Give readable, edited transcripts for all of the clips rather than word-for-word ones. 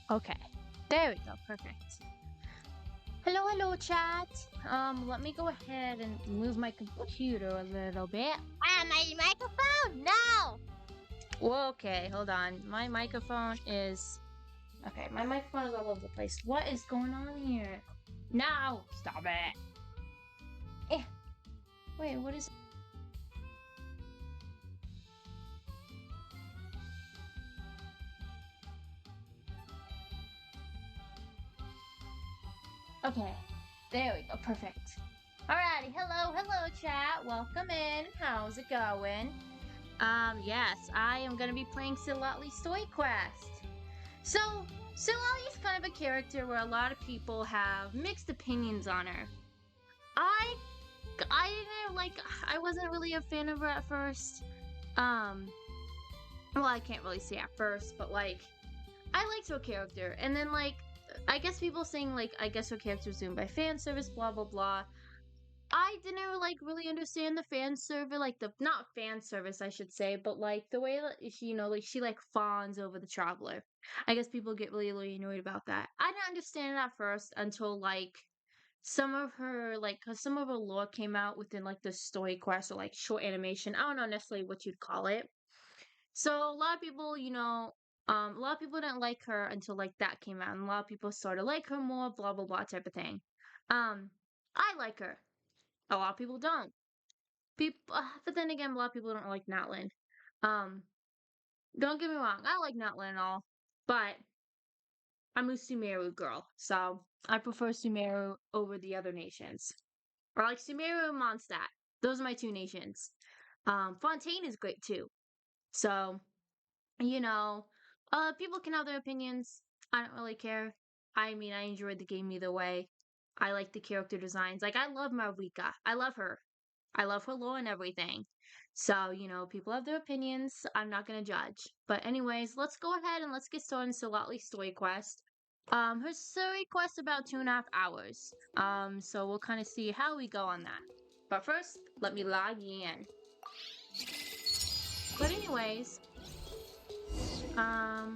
Okay. There we go. Perfect. Hello, hello, chat. Let me go ahead and move my computer a little bit. Ah, my microphone! No! Okay, hold on. My microphone is... Okay, my microphone is all over the place. What is going on here? No! Stop it! Eh. Wait, what is... Okay, there we go. Perfect. Alrighty, hello, chat. Welcome in. How's it going? Yes, I am gonna be playing Citlali's Story Quest. So, Citlali is kind of a character where a lot of people have mixed opinions on her. I didn't like, I wasn't really a fan of her at first. Well, I can't really say at first, but like, I liked her character. And then like, I guess people saying like, I guess her character was doing by fan service, blah, blah, blah. I didn't like really understand the fan service, like the not fan service, I should say, but like the way that she, like she like fawns over the traveler. I guess people get really, really annoyed about that. I didn't understand it at first until like some of her like, cause some of her lore came out within like the story quest or like short animation. I don't know necessarily what you'd call it. So a lot of people, a lot of people didn't like her until like that came out, and a lot of people sort of like her more, blah blah blah type of thing. I like her. A lot of people don't. But then again, a lot of people don't like Natlan. Um, don't get me wrong, I like Natlan and all, but I'm a Sumeru girl, so I prefer Sumeru over the other nations. Or like Sumeru and Mondstadt. Those are my two nations. Fontaine is great too. So, you know, people can have their opinions. I don't really care. I mean, I enjoyed the game either way. I like the character designs. Like, I love Marika. I love her. I love her lore and everything. So, people have their opinions. I'm not gonna judge. But anyways, let's go ahead and let's get started in Citlali's story quest. Her story quest about 2.5 hours. So we'll kind of see how we go on that. But first, let me log in. But anyways, I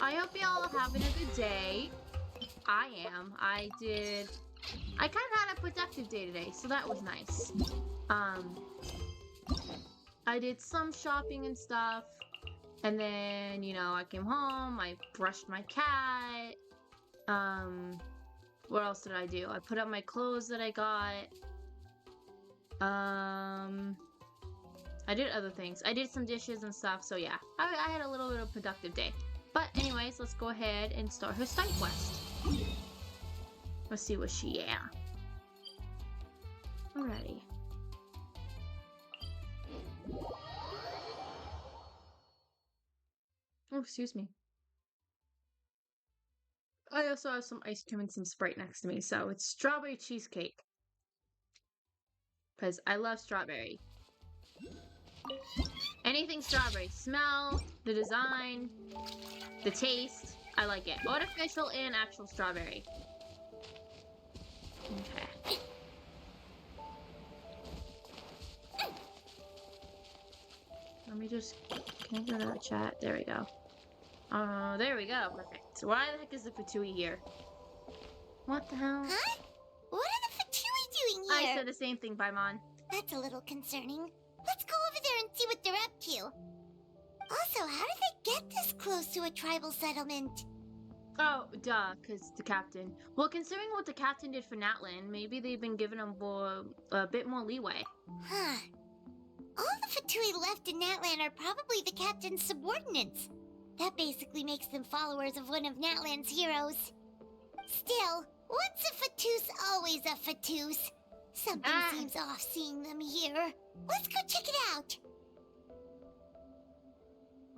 hope y'all are having a good day. I am. I kind of had a productive day today, so that was nice. I did some shopping and stuff, and then, I came home, I brushed my cat. What else did I do? I put up my clothes that I got. I did other things. I did some dishes and stuff, so yeah. I had a little bit of a productive day. But anyways, let's go ahead and start her side quest. Let's see what she, yeah. Alrighty. Oh, excuse me. I also have some ice cream and some Sprite next to me, so it's strawberry cheesecake. Because I love strawberry. Anything strawberry. Smell, the design, the taste. I like it. Artificial and actual strawberry. Okay. Let me just... Can I go to that chat? There we go. There we go. Perfect. Why the heck is the Fatui here? What the hell? Huh? What are the Fatui doing here? I said the same thing, Paimon. That's a little concerning. Let's go over there and see what they're up to. Also, how did they get this close to a tribal settlement? Oh, duh, because the captain. Well, considering what the captain did for Natlan, maybe they've been giving him a bit more leeway. Huh. All the Fatui left in Natlan are probably the captain's subordinates. That basically makes them followers of one of Natlan's heroes. Still, once a Fatus, always a Fatus. Something seems off seeing them here. Let's go check it out.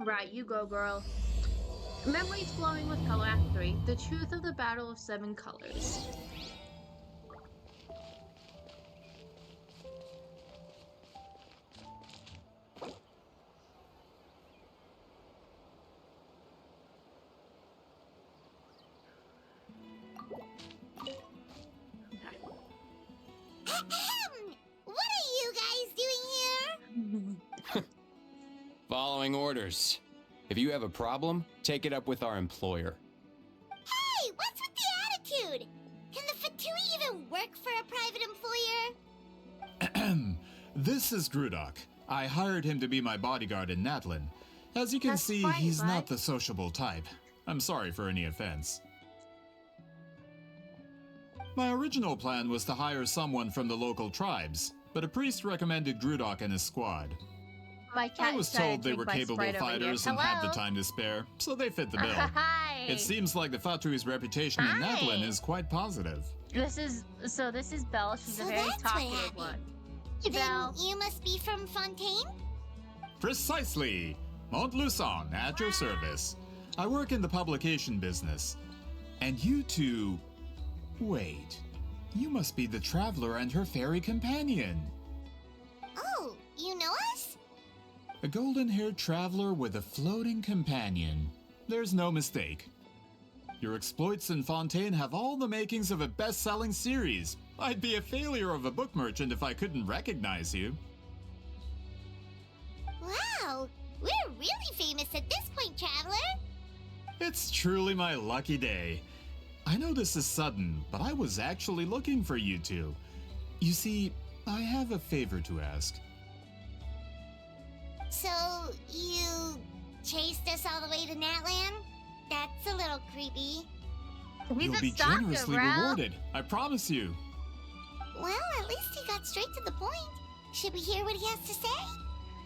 Right, you go, girl. Memories Flowing with Color Act 3. The Truth of the Battle of Seven Colors. What are you guys doing here? Following orders. If you have a problem, take it up with our employer. Hey, what's with the attitude? Can the Fatui even work for a private employer? This is Grudok. I hired him to be my bodyguard in Natlin. As you can That's see, fine, he's bud. not the sociable type. I'm sorry for any offense. My original plan was to hire someone from the local tribes, but a priest recommended Grudok and his squad. My cat I was decided told to they drink were my capable Sprite over here. fighters and had the Hello? time to spare, so they fit the bill. Hi. It seems like the Fatui's reputation in Hi. Natlin is quite positive. This is Belle. She's So a very that's what talkative happened. one. Hey, Then Belle. you must be from Fontaine? Precisely! Montluçon, at your service. I work in the publication business. And you two... Wait. You must be the traveler and her fairy companion. Oh, you know us? A golden-haired traveler with a floating companion. There's no mistake. Your exploits in Fontaine have all the makings of a best-selling series. I'd be a failure of a book merchant if I couldn't recognize you. Wow, we're really famous at this point, Traveler. It's truly my lucky day. I know this is sudden, but I was actually looking for you two. You see, I have a favor to ask. So, you chased us all the way to Natlan? That's a little creepy. He's You'll a be stalker, generously bro. rewarded, I promise you. Well, at least he got straight to the point. Should we hear what he has to say?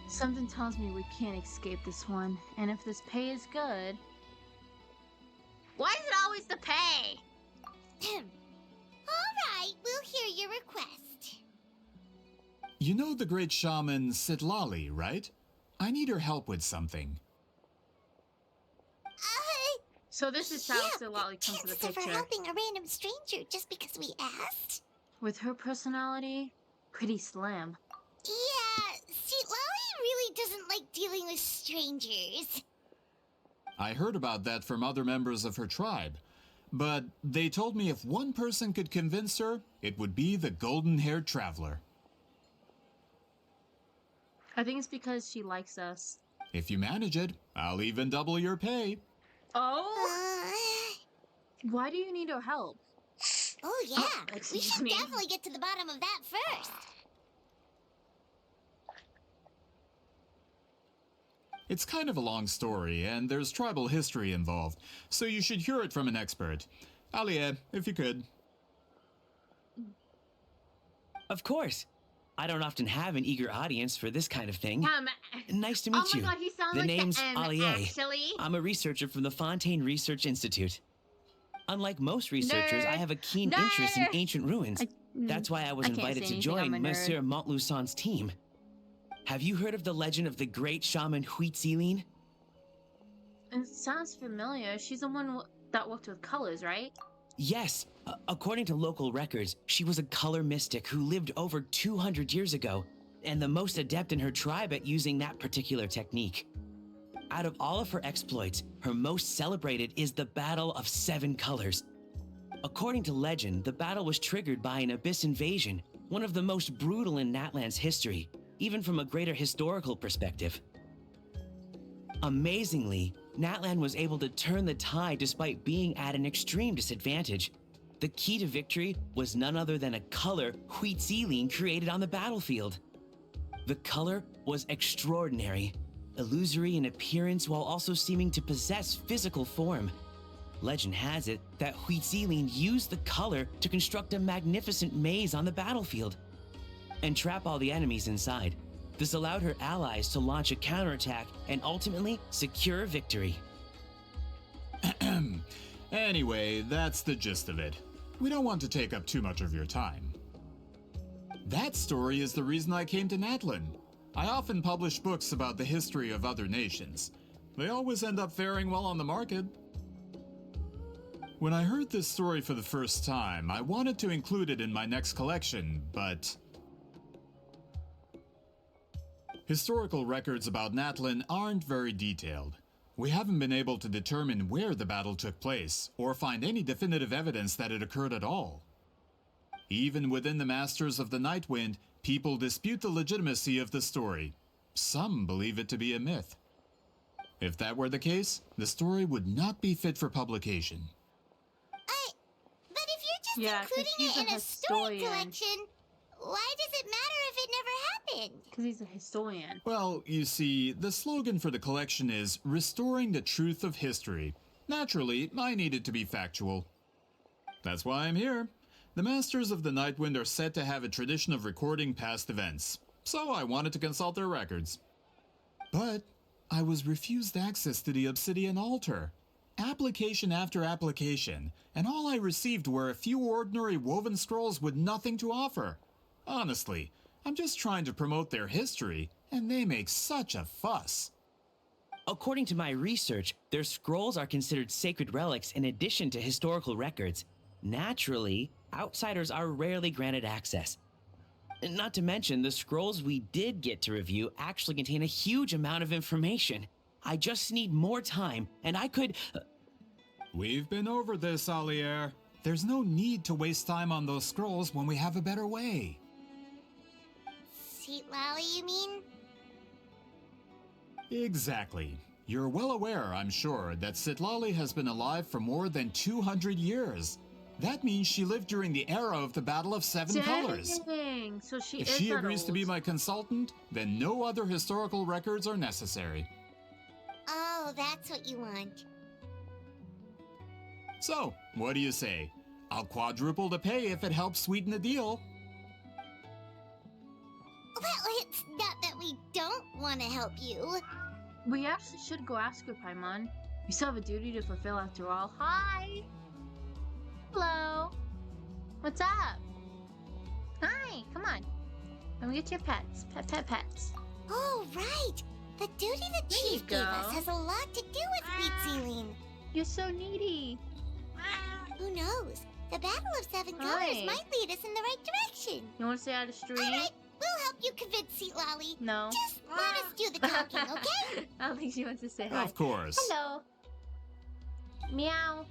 Something tells me we can't escape this one, and if this pay is good... Why is it always the pay? All right, we'll hear your request. You know the great shaman Citlali, right? I need her help with something. So this is how Citlali comes to the chances of her picture. helping a random stranger just because we asked? With her personality, pretty slim. Yeah, Citlali really doesn't like dealing with strangers. I heard about that from other members of her tribe. But they told me if one person could convince her, it would be the golden-haired traveler. I think it's because she likes us. If you manage it, I'll even double your pay. Oh? Uh, Why do you need her help? oh yeah, we excuse should me. definitely get to the bottom of that first. It's kind of a long story, and there's tribal history involved, so you should hear it from an expert. Alia, if you could. Of course. I don't often have an eager audience for this kind of thing. Nice to Oh meet my you. god, he sounds The like name's the M, Allier. actually. I'm a researcher from the Fontaine Research Institute. Unlike most researchers, I Nerd. have a keen interest in Nerd. ancient ruins. That's why I was I can't invited say to anything, I'm join a nerd. Monsieur Montluçon's team. Have you heard of the legend of the great shaman Citlali? It sounds familiar. She's the one that worked with colors, right? Yes. According to local records, she was a color mystic who lived over 200 years ago, and the most adept in her tribe at using that particular technique. Out of all of her exploits, her most celebrated is the Battle of Seven Colors. According to legend, the battle was triggered by an abyss invasion, one of the most brutal in Natlan's history, even from a greater historical perspective. Amazingly, Natlan was able to turn the tide despite being at an extreme disadvantage. The key to victory was none other than a color Citlali created on the battlefield. The color was extraordinary, illusory in appearance while also seeming to possess physical form. Legend has it that Citlali used the color to construct a magnificent maze on the battlefield and trap all the enemies inside. This allowed her allies to launch a counterattack and ultimately secure victory. Anyway, that's the gist of it. We don't want to take up too much of your time. That story is the reason I came to Natlin. I often publish books about the history of other nations. They always end up faring well on the market. When I heard this story for the first time, I wanted to include it in my next collection, but... Historical records about Natlin aren't very detailed. We haven't been able to determine where the battle took place, or find any definitive evidence that it occurred at all. Even within the Masters of the Nightwind, people dispute the legitimacy of the story. Some believe it to be a myth. If that were the case, the story would not be fit for publication. But if you're just Yeah, 'cause including he's it in a a story historian. collection, why does it matter if it never happened? Because he's a historian. Well, you see, the slogan for the collection is Restoring the Truth of History. Naturally, I needed to be factual. That's why I'm here. The Masters of the Nightwind are said to have a tradition of recording past events, so I wanted to consult their records. But I was refused access to the Obsidian Altar. Application after application, and all I received were a few ordinary woven scrolls with nothing to offer. Honestly, I'm just trying to promote their history, and they make such a fuss. According to my research, their scrolls are considered sacred relics in addition to historical records. Naturally, outsiders are rarely granted access. Not to mention, the scrolls we did get to review actually contain a huge amount of information. I just need more time, and I could... We've been over this, Allier. There's no need to waste time on those scrolls when we have a better way. Citlali, you mean? Exactly. You're well aware, I'm sure, that Citlali has been alive for more than 200 years. That means she lived during the era of the Battle of Seven Colors. Dang! So she If is she that agrees to old. be my consultant, then no other historical records are necessary. Oh, that's what you want. So, what do you say? I'll quadruple the pay if it helps sweeten the deal. Well, it's not that we don't want to help you. We actually should go ask her, Paimon. We still have a duty to fulfill after all. Hi! Hello! What's up? Hi! Come on. Let me get your pets. Pets. Oh, right. The duty the There you chief gave us go. has a lot to do with Sweet Sealing. You're so needy. Who knows? The Battle of Seven Hi. Colors might lead us in the right direction. You want to stay out of the street? All right, we'll help you convince Citlali. No. Just let us do the talking, okay? I don't think she wants to say hi. Of course. Hello. Meow.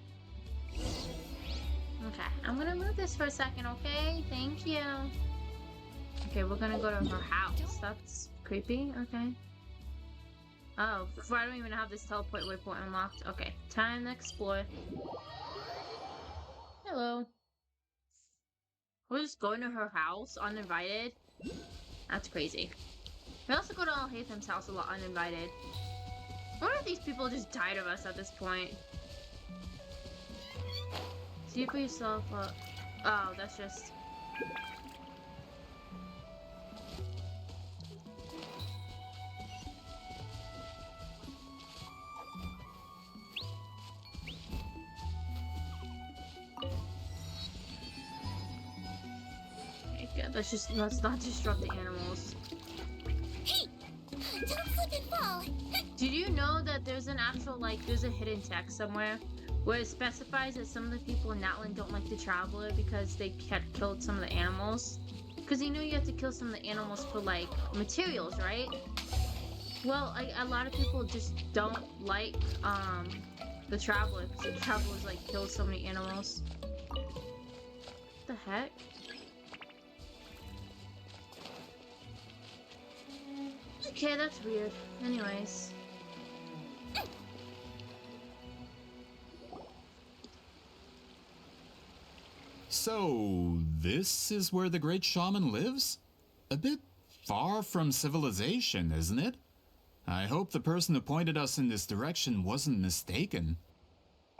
Okay, I'm gonna move this for a second, okay? Thank you. Okay, we're gonna go to her house. That's creepy. Okay. Oh, I don't even have this teleport waypoint unlocked. Okay, time to explore. Hello. We're just going to her house uninvited? That's crazy. We also go to Al Haytham's house a lot uninvited. I wonder if these people just died of us at this point. See for yourself up. Oh, that's just... Okay, good. Let's not disrupt the animals. Hey, don't slip and fall. Did you know that there's an actual, there's a hidden text somewhere where it specifies that some of the people in Natlan don't like the Traveler because they had killed some of the animals? Because you have to kill some of the animals for, materials, right? Well, a lot of people just don't like, the Traveler because the Traveler's, killed so many animals. What the heck? Okay, that's weird. Anyways. So, this is where the great shaman lives? A bit far from civilization, isn't it? I hope the person who pointed us in this direction wasn't mistaken.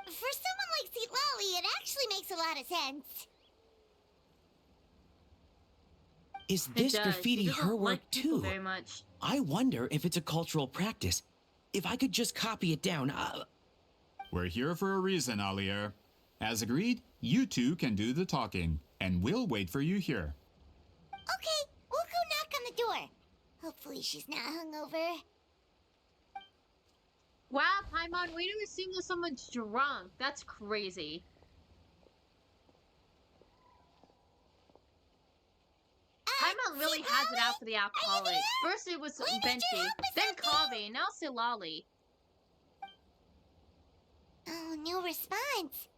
For someone like Citlali, it actually makes a lot of sense. Is It this does. graffiti She doesn't her work like people too? very much. I wonder if it's a cultural practice. If I could just copy it down, We're here for a reason, Allier. As agreed, you two can do the talking, and we'll wait for you here. Okay, we'll go knock on the door. Hopefully she's not hungover. Wow, Paimon, we never seen someone's drunk. That's crazy. Paimon really has it out for the alcoholics. First it was We need your Venti, help with then something. Kaveh, now Citlali. Oh, no response.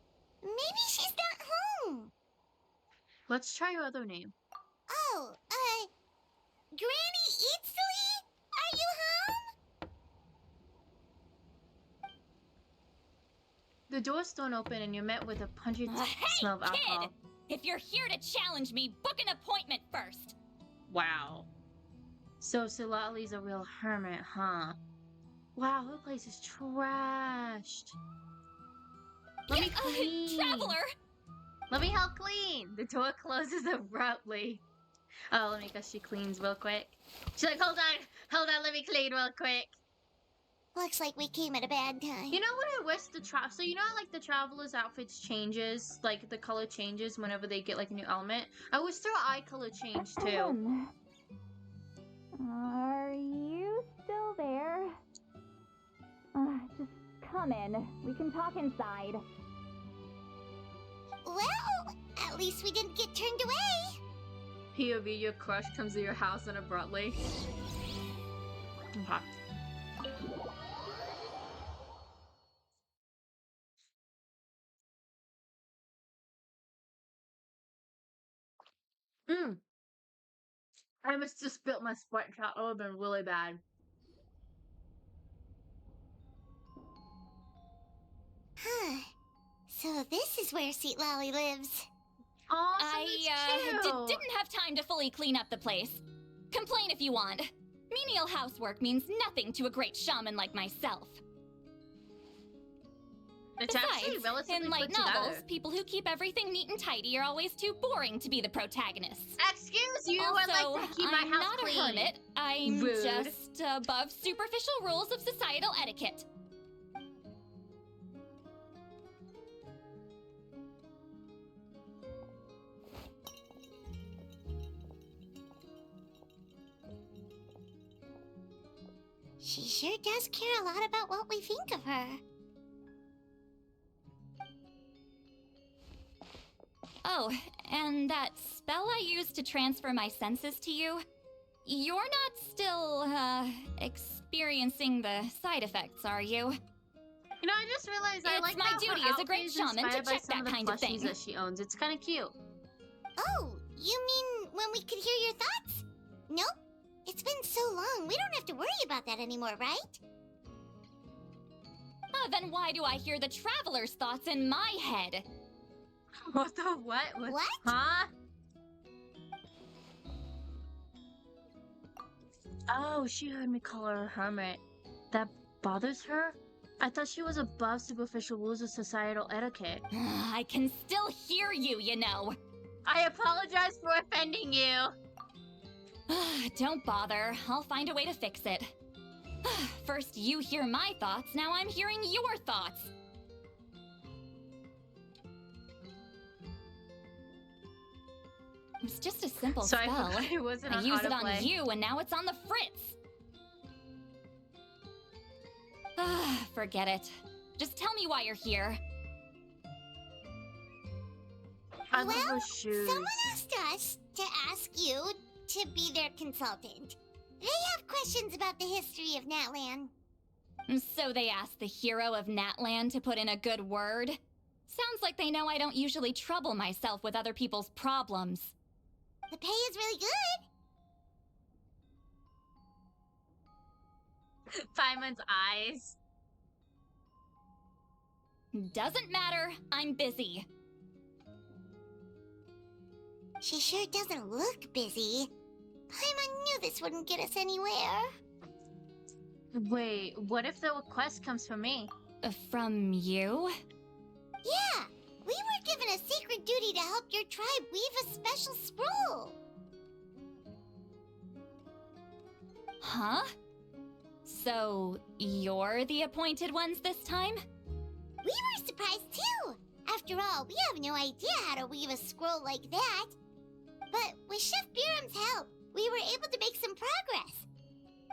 Maybe she's not home. Let's try your other name. Oh, Granny Citlali? Are you home? the door's thrown open and you're met with a pungent Hey, smell of alcohol. kid! If you're here to challenge me, book an appointment first. Wow. So Citlali's a real hermit, huh? Wow, her place is trashed. Let me clean. Traveler! Let me help clean. The door closes abruptly. Oh, let me guess she cleans real quick. She's like, hold on, let me clean real quick. Looks like we came at a bad time. You know what I wish so you know how, like, the traveler's outfits changes, like the color changes whenever they get like a new element? I wish their eye color changed too. Are you still there? Just come in. We can talk inside. Well, at least we didn't get turned away. POV, your crush comes to your house and abruptly. Okay. I must just spilt my Sprite shot. That would have been really bad. Huh. So this is where Citlali lives. Awesome, I that's cute. didn't have time to fully clean up the place. Complain if you want. Menial housework means nothing to a great shaman like myself. It's actually Besides, relatively in light put novels, together. people who keep everything neat and tidy are always too boring to be the protagonists. Excuse you, Also, I like to keep my I'm house not clean. a hermit. I'm Rude. just above superficial rules of societal etiquette. She sure does care a lot about what we think of her. Oh, and that spell I used to transfer my senses to you? You're not still, experiencing the side effects, are you? You know, I just realized I It's like my how duty her as a great outfit is shaman to inspired by check some that of the kind of plushies thing. that she owns. It's kind of cute. Oh, you mean when we could hear your thoughts? Nope. It's been so long, we don't have to worry about that anymore, right? Then why do I hear the traveler's thoughts in my head? What the what? What? Huh? Oh, she heard me call her a hermit. That bothers her? I thought she was above superficial rules of societal etiquette. I can still hear you, you know. I apologize for offending you. Don't bother. I'll find a way to fix it. First you hear my thoughts, now I'm hearing your thoughts. It's just a simple Sorry, spell. it wasn't I on use it autoplay. on you, and now it's on the fritz. Forget it. Just tell me why you're here. I love Well, her shoes. Someone asked us to ask you to be their consultant. They have questions about the history of Natlan. So they asked the hero of Natlan to put in a good word? Sounds like they know I don't usually trouble myself with other people's problems. The pay is really good. Paimon's eyes. Doesn't matter, I'm busy. She sure doesn't look busy. Paimon knew this wouldn't get us anywhere. Wait, what if the request comes from me? From you? Yeah, we were given a sacred duty to help your tribe weave a special scroll. Huh? So, you're the appointed ones this time? We were surprised too. After all, we have no idea how to weave a scroll like that. But with Chef Biram's help, we were able to make some progress.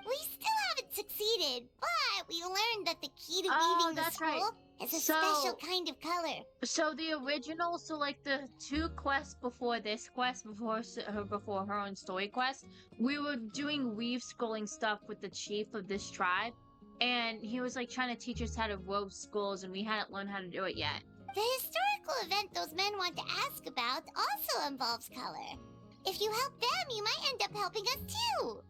We still haven't succeeded, but we learned that the key to weaving the that's right. scroll is a So- special kind of color. So the original, so like the two quests before this quest, before her own story quest, we were doing weave scrolling stuff with the chief of this tribe, and he was like trying to teach us how to wove scrolls, and we hadn't learned how to do it yet. The historical event those men want to ask about also involves color. If you help them, you might end up helping us too.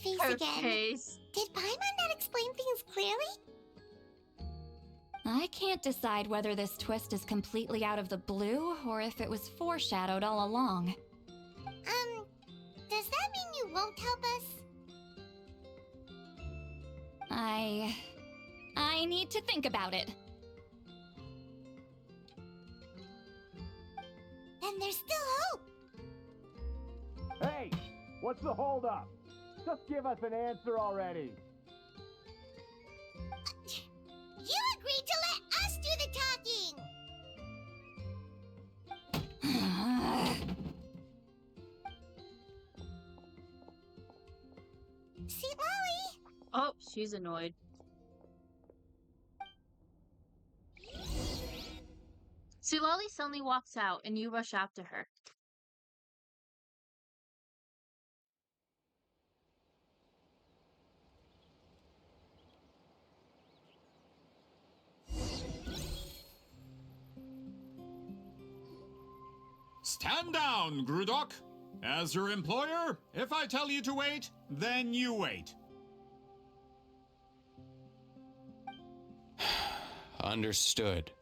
face Her again. face. Did Paimon not explain things clearly? I can't decide whether this twist is completely out of the blue or if it was foreshadowed all along. Does that mean you won't help us? I need to think about it. Then there's still hope. Hey, what's the holdup? Just give us an answer already. You agreed to let us do the talking! Citlali! Oh, she's annoyed. Citlali suddenly walks out, and you rush after her. Stand down, Grudok. As your employer, if I tell you to wait, then you wait. Understood.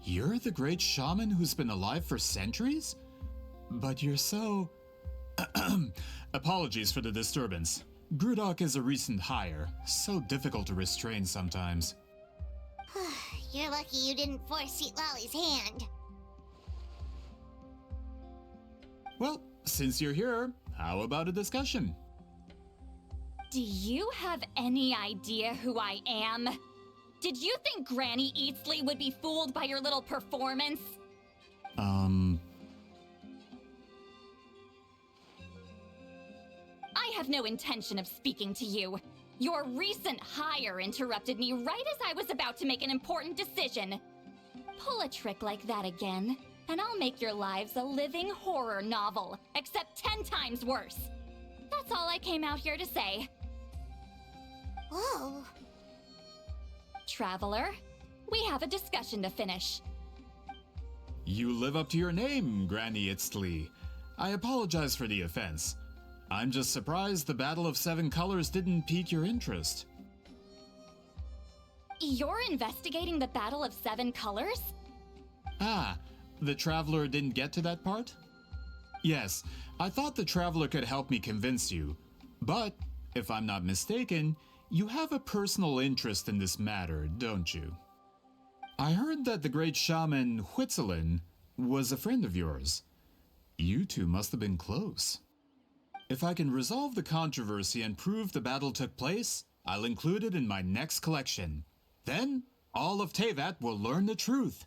You're the great shaman who's been alive for centuries? But you're so... Apologies for the disturbance. Grudok is a recent hire, so difficult to restrain sometimes. You're lucky you didn't force Citlali's hand. Well, since you're here, how about a discussion? Do you have any idea who I am? Did you think Granny Eatsley would be fooled by your little performance? I have no intention of speaking to you. Your recent hire interrupted me right as I was about to make an important decision. Pull a trick like that again, and I'll make your lives a living horror novel, except 10 times worse. That's all I came out here to say. Whoa. Traveler, we have a discussion to finish. You live up to your name, Granny Itztli. I apologize for the offense. I'm just surprised the Battle of Seven Colors didn't pique your interest. You're investigating the Battle of Seven Colors? Ah, the Traveler didn't get to that part? Yes, I thought the Traveler could help me convince you. But, if I'm not mistaken, you have a personal interest in this matter, don't you? I heard that the great shaman Huitzilin was a friend of yours. You two must have been close. If I can resolve the controversy and prove the battle took place, I'll include it in my next collection. Then, all of Tevat will learn the truth.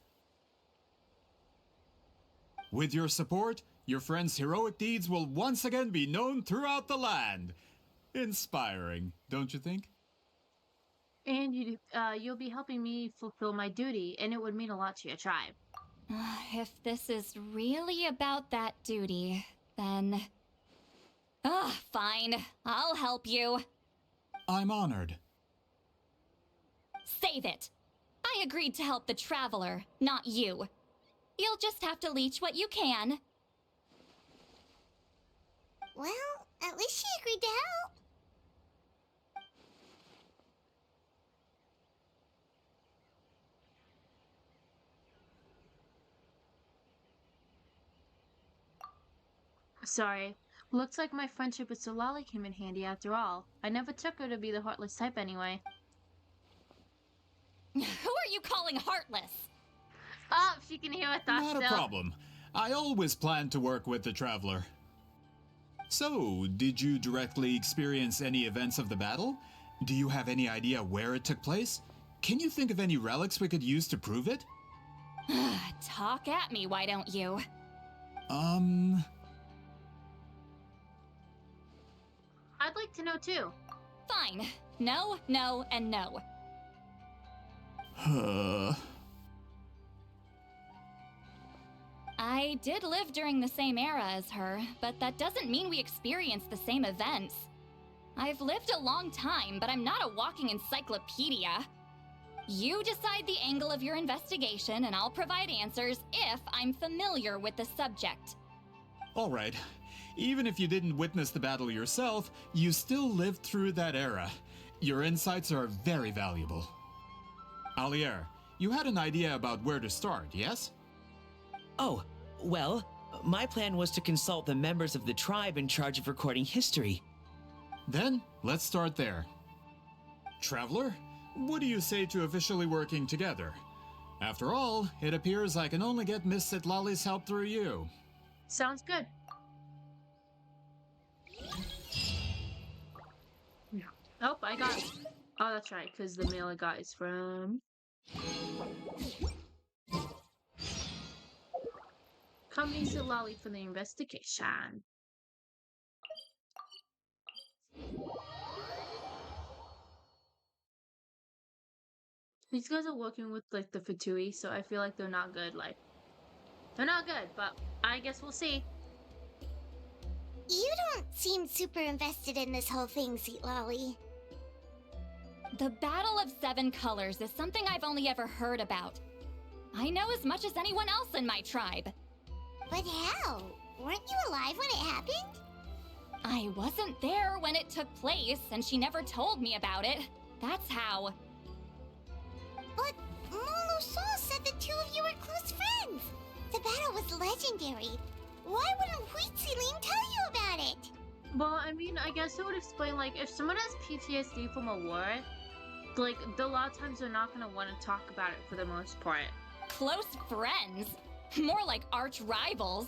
With your support, your friend's heroic deeds will once again be known throughout the land. Inspiring, don't you think? And you'll be helping me fulfill my duty, and it would mean a lot to your tribe. If this is really about that duty, then... fine. I'll help you. I'm honored. Save it. I agreed to help the Traveler, not you. You'll just have to leech what you can. Well, at least she agreed to help. Sorry. Looks like my friendship with Citlali came in handy after all. I never took her to be the heartless type anyway. Who are you calling heartless? Oh, she can hear a thought Not a problem. I always planned to work with the Traveler. So, did you directly experience any events of the battle? Do you have any idea where it took place? Can you think of any relics we could use to prove it? Talk at me, why don't you? I'd like to know too. Fine. No, no, and no. I did live during the same era as her, but that doesn't mean we experienced the same events. I've lived a long time, but I'm not a walking encyclopedia. You decide the angle of your investigation, and I'll provide answers if I'm familiar with the subject. Alright, even if you didn't witness the battle yourself, you still lived through that era. Your insights are very valuable. Alier, you had an idea about where to start, yes? Oh, well, my plan was to consult the members of the tribe in charge of recording history. Then, let's start there. Traveler, what do you say to officially working together? After all, it appears I can only get Miss Citlali's help through you. Sounds good. Oh, I got it. Oh, that's right, because the mail I got is from... Company Citlali for the investigation. These guys are working with, like, the Fatui, so I feel like they're not good, like... They're not good, but I guess we'll see. You don't seem super invested in this whole thing, Citlali. The Battle of Seven Colors is something I've only ever heard about. I know as much as anyone else in my tribe. But how? Weren't you alive when it happened? I wasn't there when it took place, and she never told me about it. That's how. But Molo-san said the two of you were close friends. The battle was legendary. Why wouldn't Huitziling tell you about it? Well, I mean, I guess it would explain, like, if someone has PTSD from a war, like, a lot of times they're not gonna want to talk about it for the most part. Close friends? More like arch rivals.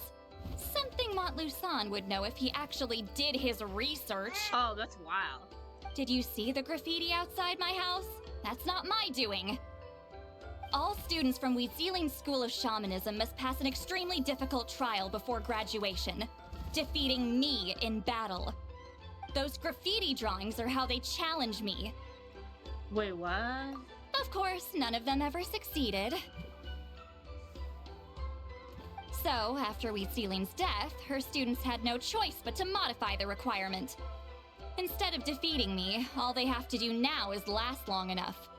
Something Montluçon would know if he actually did his research. Oh, that's wild. Did you see the graffiti outside my house? That's not my doing. All students from Huitziling's School of Shamanism must pass an extremely difficult trial before graduation, defeating me in battle. Those graffiti drawings are how they challenge me. Wait, what? Of course, none of them ever succeeded. So, after Huitziling's death, her students had no choice but to modify the requirement. Instead of defeating me, all they have to do now is last long enough.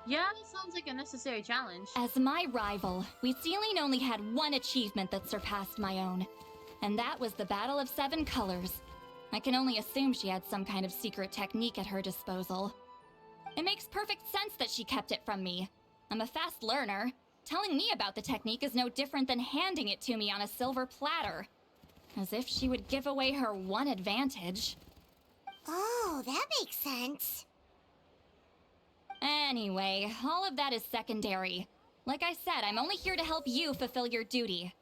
Yeah, that sounds like a necessary challenge. As my rival, Huitziling only had one achievement that surpassed my own, and that was the Battle of Seven Colors. I can only assume she had some kind of secret technique at her disposal. It makes perfect sense that she kept it from me. I'm a fast learner. Telling me about the technique is no different than handing it to me on a silver platter. As if she would give away her one advantage. Oh, that makes sense. Anyway, all of that is secondary. Like I said, I'm only here to help you fulfill your duty.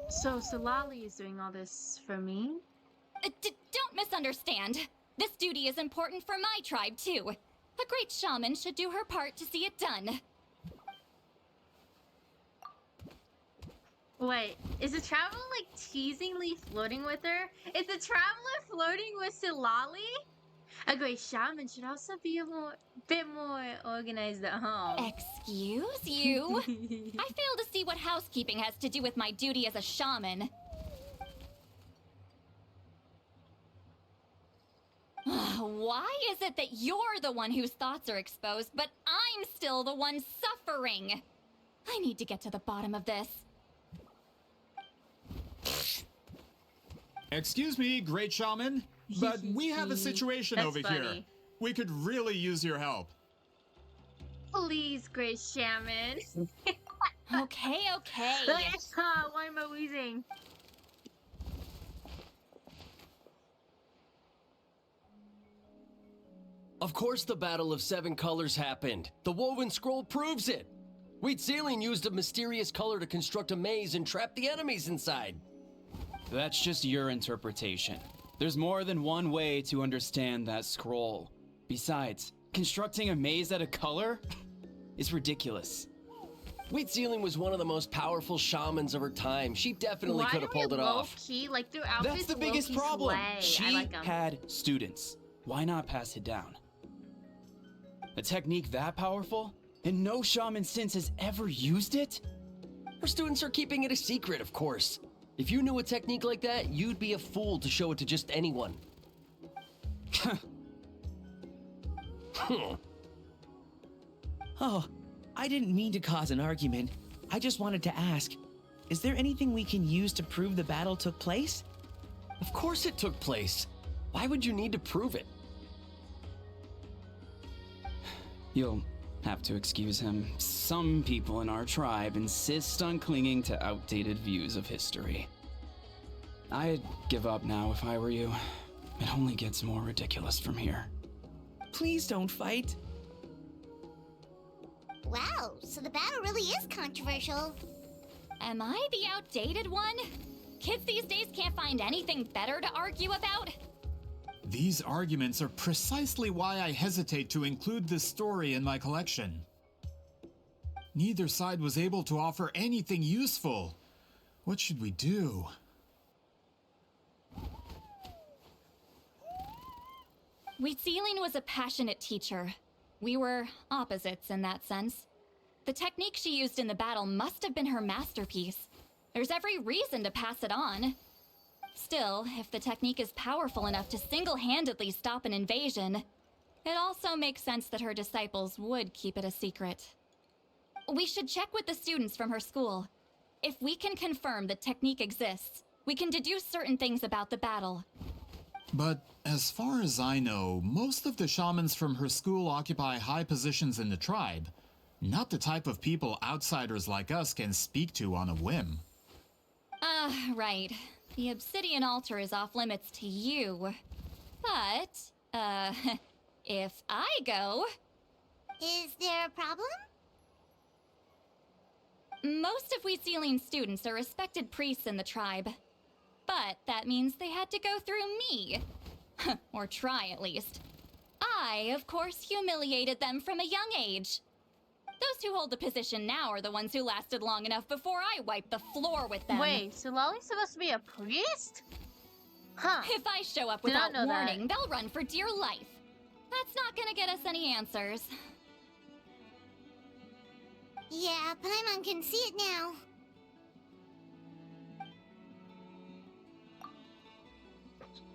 So, Citlali is doing all this for me? Don't misunderstand. This duty is important for my tribe, too. A great shaman should do her part to see it done. Wait, is the traveler, like, teasingly flirting with her? Is the traveler flirting with Citlali? A great shaman should also be a bit more organized at home. Excuse you? I fail to see what housekeeping has to do with my duty as a shaman. Why is it that you're the one whose thoughts are exposed, but I'm still the one suffering? I need to get to the bottom of this. Excuse me, great shaman, but we have a situation That's over funny. here. We could really use your help. Please, great shaman. Okay. Why am I wheezing? Of course the Battle of Seven Colors happened. The woven scroll proves it. Huitziling used a mysterious color to construct a maze and trap the enemies inside. That's just your interpretation. There's more than one way to understand that scroll. Besides, constructing a maze out of color is ridiculous. Huitziling was one of the most powerful shamans of her time. She definitely could have pulled it off. Key? Like, their outfits That's the biggest low-key problem. slay. She I like 'em. had students. Why not pass it down? A technique that powerful? And no shaman since has ever used it? Her students are keeping it a secret, of course. If you knew a technique like that, you'd be a fool to show it to just anyone. Oh, I didn't mean to cause an argument. I just wanted to ask, is there anything we can use to prove the battle took place? Of course it took place. Why would you need to prove it? You'll have to excuse him. Some people in our tribe insist on clinging to outdated views of history. I'd give up now if I were you. It only gets more ridiculous from here. Please don't fight. Wow, so the battle really is controversial. Am I the outdated one? Kids these days can't find anything better to argue about? These arguments are precisely why I hesitate to include this story in my collection. Neither side was able to offer anything useful. What should we do? Wheatsealing was a passionate teacher. We were opposites in that sense. The technique she used in the battle must have been her masterpiece. There's every reason to pass it on. Still, if the technique is powerful enough to single-handedly stop an invasion, it also makes sense that her disciples would keep it a secret. We should check with the students from her school. If we can confirm the technique exists, we can deduce certain things about the battle. But as far as I know, most of the shamans from her school occupy high positions in the tribe. Not the type of people outsiders like us can speak to on a whim. Right. The obsidian altar is off limits to you. But, if I go... Is there a problem? Most of Wheatsealing students are respected priests in the tribe. But that means they had to go through me. Or try, at least. I, of course, humiliated them from a young age. Those who hold the position now are the ones who lasted long enough before I wiped the floor with them. Wait, so Lolly's supposed to be a priest? Huh. If I show up Did not without know warning, that. they'll run for dear life. That's not gonna get us any answers. Yeah, Paimon can see it now.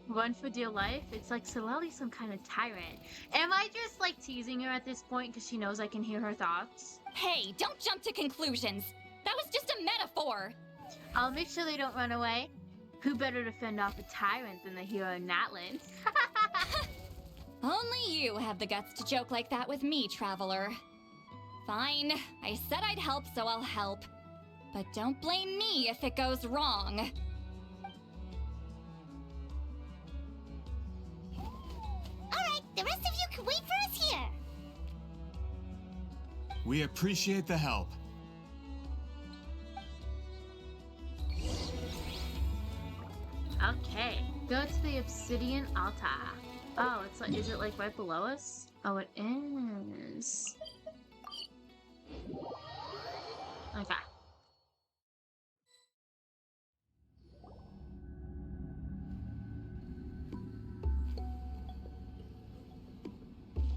Run for dear life? It's like Citlali's some kind of tyrant. Am I just like teasing her at this point because she knows I can hear her thoughts? Hey, don't jump to conclusions. That was just a metaphor. I'll make sure they don't run away. Who better to fend off a tyrant than the hero Natlan? Only you have the guts to joke like that with me, traveler. Fine, I said I'd help, so I'll help. But don't blame me if it goes wrong. Alright, the rest of you can wait for us here. We appreciate the help. Okay, go to the obsidian altar. Oh, it's like, is it like right below us? Oh, it is. Okay.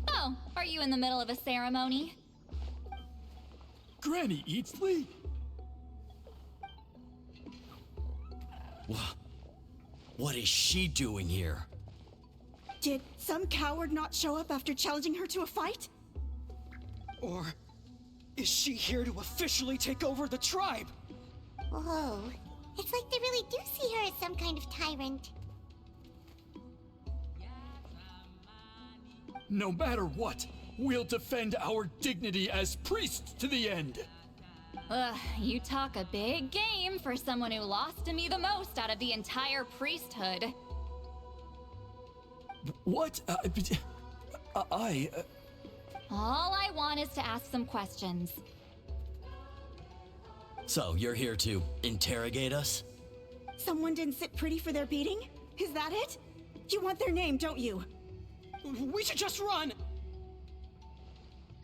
Oh, are you in the middle of a ceremony? Granny Eatsley? What is she doing here? Did some coward not show up after challenging her to a fight? Or is she here to officially take over the tribe? Whoa. It's like they really do see her as some kind of tyrant. No matter what, we'll defend our dignity as priests to the end. Ugh, you talk a big game for someone who lost to me the most out of the entire priesthood. What? All I want is to ask some questions. So, you're here to interrogate us? Someone didn't sit pretty for their beating? Is that it? You want their name, don't you? We should just run!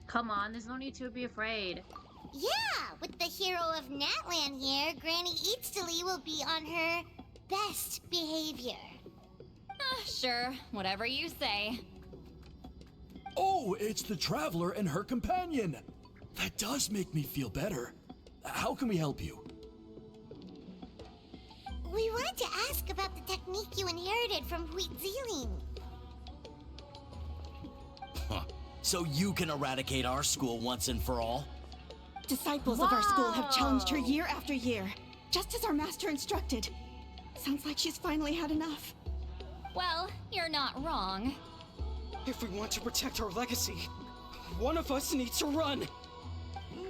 Come on, there's no need to be afraid. Yeah, with the hero of Natlan here, Granny Eatsley will be on her best behavior. Sure, whatever you say. Oh, it's the Traveler and her companion. That does make me feel better. How can we help you? We wanted to ask about the technique you inherited from Wheatsealing. Huh. So you can eradicate our school once and for all? Disciples of our school have challenged her year after year. just as our master instructed. Sounds like she's finally had enough. Well, you're not wrong. If we want to protect our legacy, one of us needs to run.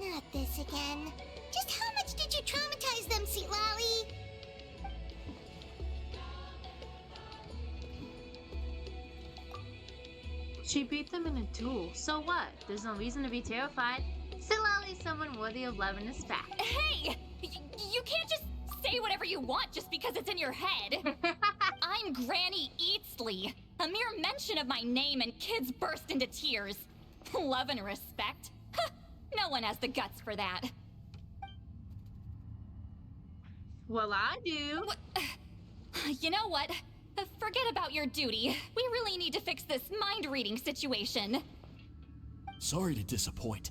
Not this again. Just how much did you traumatize them, Citlali? She beat them in a duel. So what? There's no reason to be terrified. Citlali is someone worthy of love and respect. Hey! You can't just say whatever you want just because it's in your head. I'm Granny Eatsley. A mere mention of my name and kids burst into tears. Love and respect? No one has the guts for that. Well, I do. You know what? Forget about your duty. We really need to fix this mind-reading situation. Sorry to disappoint,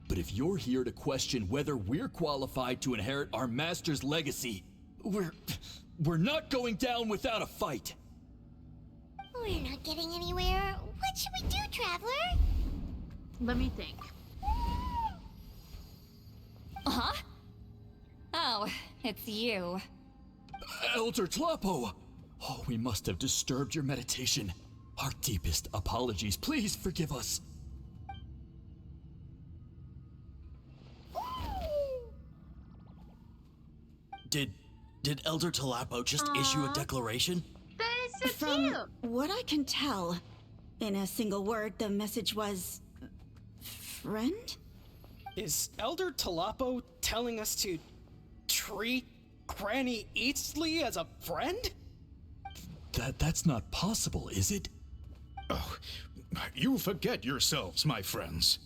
but if you're here to question whether we're qualified to inherit our master's legacy, we're not going down without a fight. We're not getting anywhere. What should we do, Traveler? Let me think. Huh? Oh, it's you. Elder Tlapo! Oh, we must have disturbed your meditation. Our deepest apologies. Please forgive us. Did Elder Tlapo just issue a declaration? That is so From cute. what I can tell, in a single word, the message was... friend? Is Elder Tlapo telling us to treat Granny Eatsley as a friend? That's not possible, is it? Oh, you forget yourselves, my friends.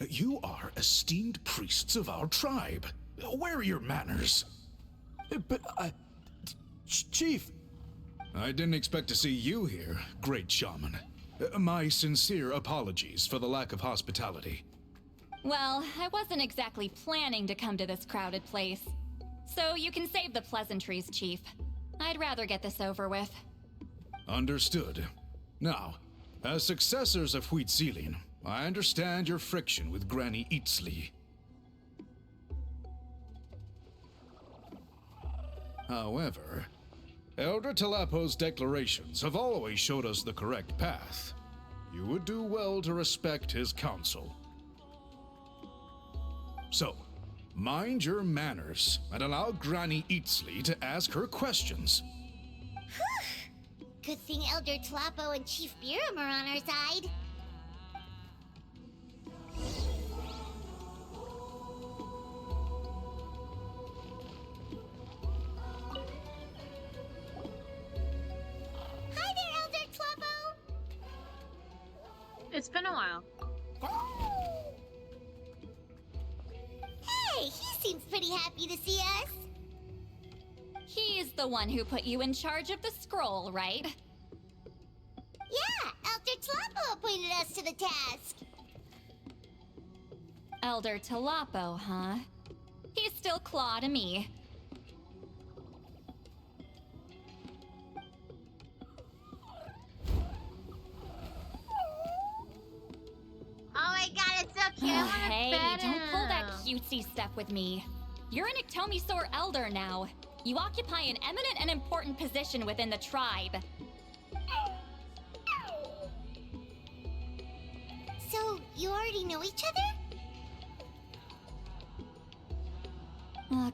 You are esteemed priests of our tribe. Where are your manners? But Chief... I didn't expect to see you here, great shaman. My sincere apologies for the lack of hospitality. Well, I wasn't exactly planning to come to this crowded place. So you can save the pleasantries, Chief. I'd rather get this over with. Understood. Now, as successors of Huitzilin, I understand your friction with Granny Eatsley. However, Elder Tlapo's declarations have always showed us the correct path. You would do well to respect his counsel. So, mind your manners and allow Granny Eatsley to ask her questions. Good thing Elder Tlapo and Chief Biram are on our side. Hi there, Elder Tlapo! It's been a while. Hey, he seems pretty happy to see us. He's the one who put you in charge of the scroll, right? Yeah, Elder Tlapo appointed us to the task. Elder Tlapo, huh? He's still Claw to me. Oh my god, it's so cute. I wanna Hey, pet don't pull that him. cutesy stuff with me. You're an Iktomi-Sor elder now. You occupy an eminent and important position within the tribe. So, you already know each other?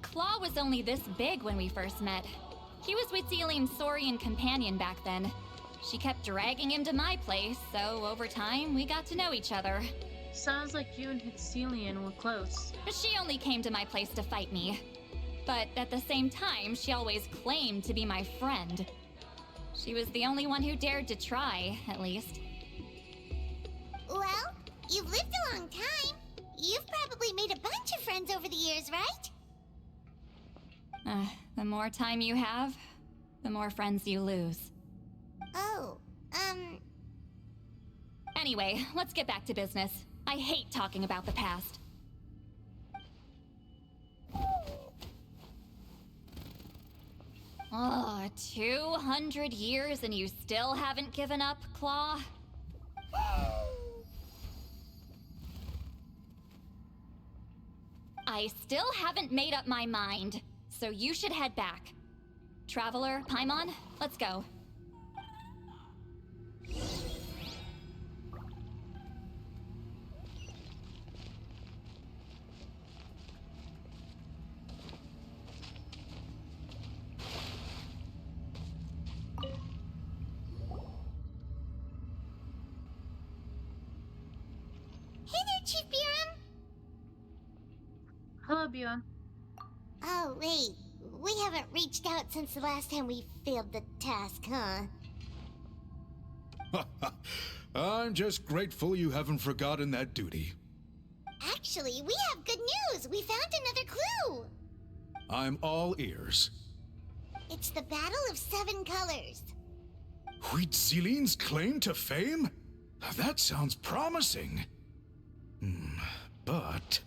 Claw was only this big when we first met. He was Huitzilin's Saurian companion back then. She kept dragging him to my place, so over time, we got to know each other. Sounds like you and Huitzilian were close. She only came to my place to fight me. But at the same time, she always claimed to be my friend. She was the only one who dared to try, at least. Well, you've lived a long time. You've probably made a bunch of friends over the years, right? The more time you have, the more friends you lose. Oh, Anyway, let's get back to business. I hate talking about the past. Oh, 200 years and you still haven't given up, Claw? I still haven't made up my mind. so you should head back. Traveler, Paimon, let's go. Hey there, Chief Biram! Hello, Bjorn. Oh, wait. We haven't reached out since the last time we failed the task, huh? I'm just grateful you haven't forgotten that duty. Actually, we have good news! We found another clue! I'm all ears. It's the Battle of Seven Colors. Huitziline's claim to fame? That sounds promising. But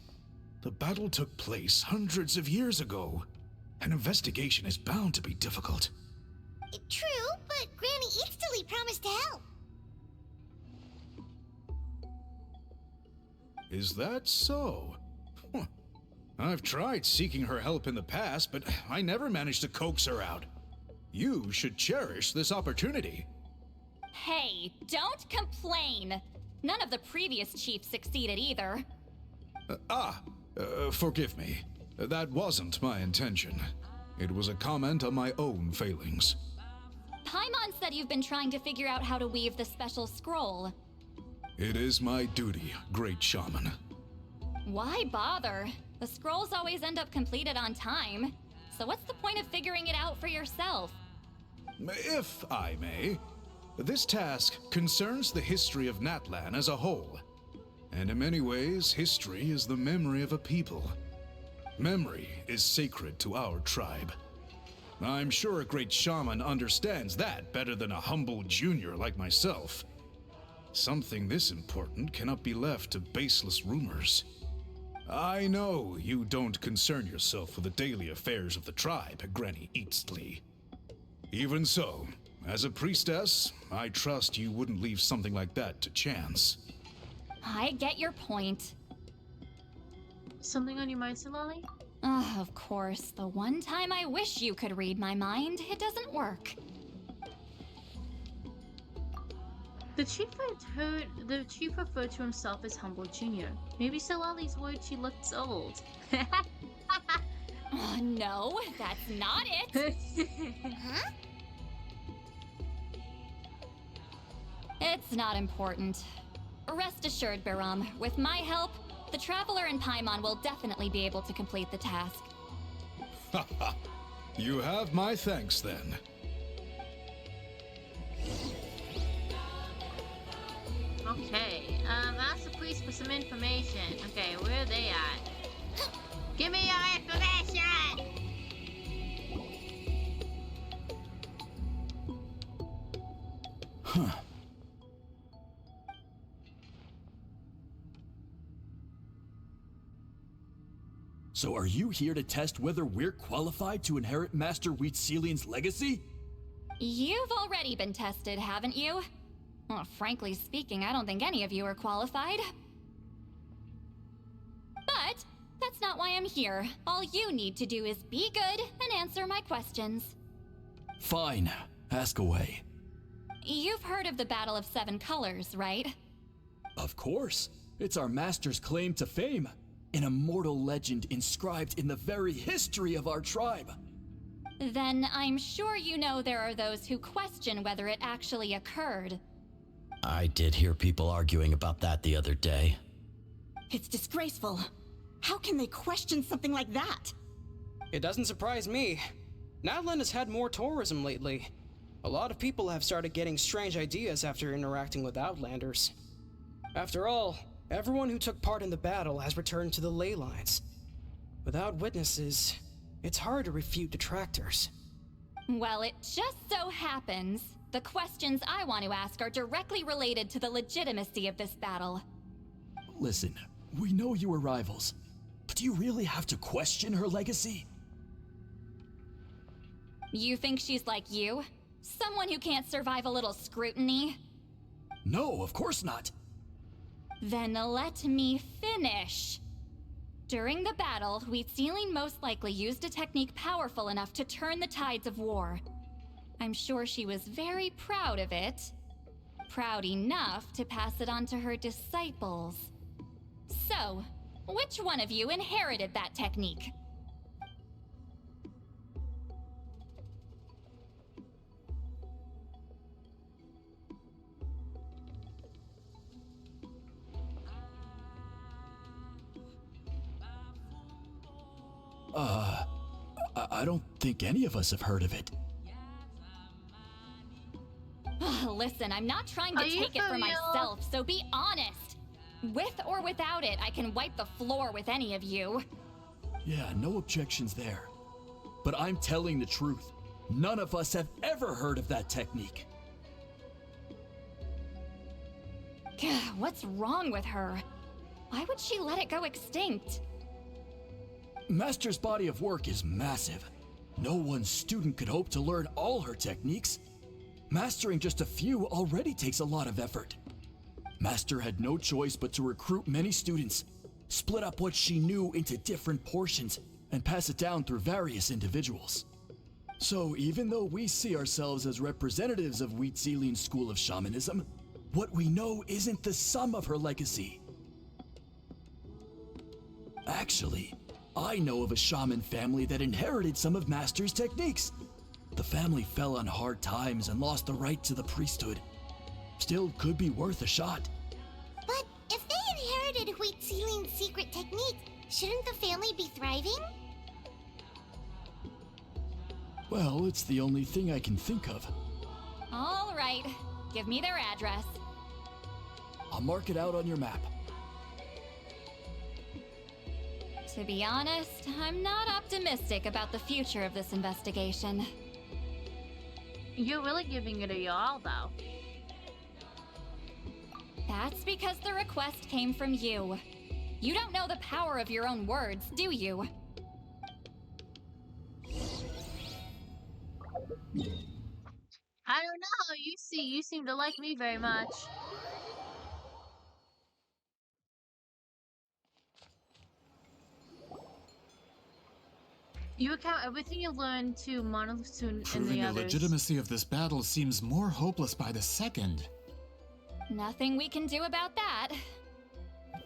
the battle took place hundreds of years ago. An investigation is bound to be difficult. True, but Granny Eatsterly promised to help. Is that so? Huh. I've tried seeking her help in the past, but I never managed to coax her out. You should cherish this opportunity. Hey, don't complain! None of the previous chiefs succeeded either. Forgive me. That wasn't my intention. It was a comment on my own failings. Paimon said you've been trying to figure out how to weave the special scroll. It is my duty, great shaman. Why bother? The scrolls always end up completed on time. So what's the point of figuring it out for yourself? If I may, this task concerns the history of Natlan as a whole. And in many ways, history is the memory of a people. Memory is sacred to our tribe. I'm sure a great shaman understands that better than a humble junior like myself. Something this important cannot be left to baseless rumors. I know you don't concern yourself with the daily affairs of the tribe, Granny Eatsterly. Even so, as a priestess, I trust you wouldn't leave something like that to chance. I get your point. Something on your mind, Citlali? Of course. The one time I wish you could read my mind, it doesn't work. The chief referred to himself as Humble Junior. Maybe Citlali's worried she looks old. No, that's not it. Huh? It's not important. Rest assured, Biram, with my help, the Traveler and Paimon will definitely be able to complete the task. You have my thanks then. Okay, ask the priest for some information. Okay, where are they at? Give me your information! Huh. So are you here to test whether we're qualified to inherit Master Huitziline's legacy? You've already been tested, haven't you? Well, frankly speaking, I don't think any of you are qualified. But that's not why I'm here. All you need to do is be good and answer my questions. Fine. Ask away. You've heard of the Battle of Seven Colors, right? Of course. It's our master's claim to fame. An immortal legend inscribed in the very history of our tribe. Then I'm sure you know there are those who question whether it actually occurred. I did hear people arguing about that the other day. It's disgraceful. How can they question something like that? It doesn't surprise me. Natlan has had more tourism lately. A lot of people have started getting strange ideas after interacting with Outlanders. After all, everyone who took part in the battle has returned to the ley lines. Without witnesses, it's hard to refute detractors. Well, it just so happens the questions I want to ask are directly related to the legitimacy of this battle. Listen, we know you were rivals, but do you really have to question her legacy? You think she's like you? Someone who can't survive a little scrutiny? No, of course not. Then let me finish. During the battle, Wheatsealing most likely used a technique powerful enough to turn the tides of war. I'm sure she was very proud of it. Proud enough to pass it on to her disciples. So, which one of you inherited that technique? I don't think any of us have heard of it. Listen, I'm not trying to take it for myself, so be honest. With or without it, I can wipe the floor with any of you. Yeah, no objections there. But I'm telling the truth. None of us have ever heard of that technique. What's wrong with her? Why would she let it go extinct? Master's body of work is massive. No one student could hope to learn all her techniques. Mastering just a few already takes a lot of effort. Master had no choice but to recruit many students, split up what she knew into different portions, and pass it down through various individuals. So even though we see ourselves as representatives of Wheatsealing's school of shamanism, what we know isn't the sum of her legacy. Actually, I know of a shaman family that inherited some of Master's techniques. The family fell on hard times and lost the right to the priesthood. Still could be worth a shot. But if they inherited Wheatsealing's secret technique, shouldn't the family be thriving? Well, it's the only thing I can think of. All right, give me their address. I'll mark it out on your map. To be honest, I'm not optimistic about the future of this investigation. You're really giving it a y'all, though. That's because the request came from you. You don't know the power of your own words, do you? I don't know. You seem to like me very much. You account everything you learned to Monolith and the Proving the others. legitimacy of this battle seems more hopeless by the second. Nothing we can do about that.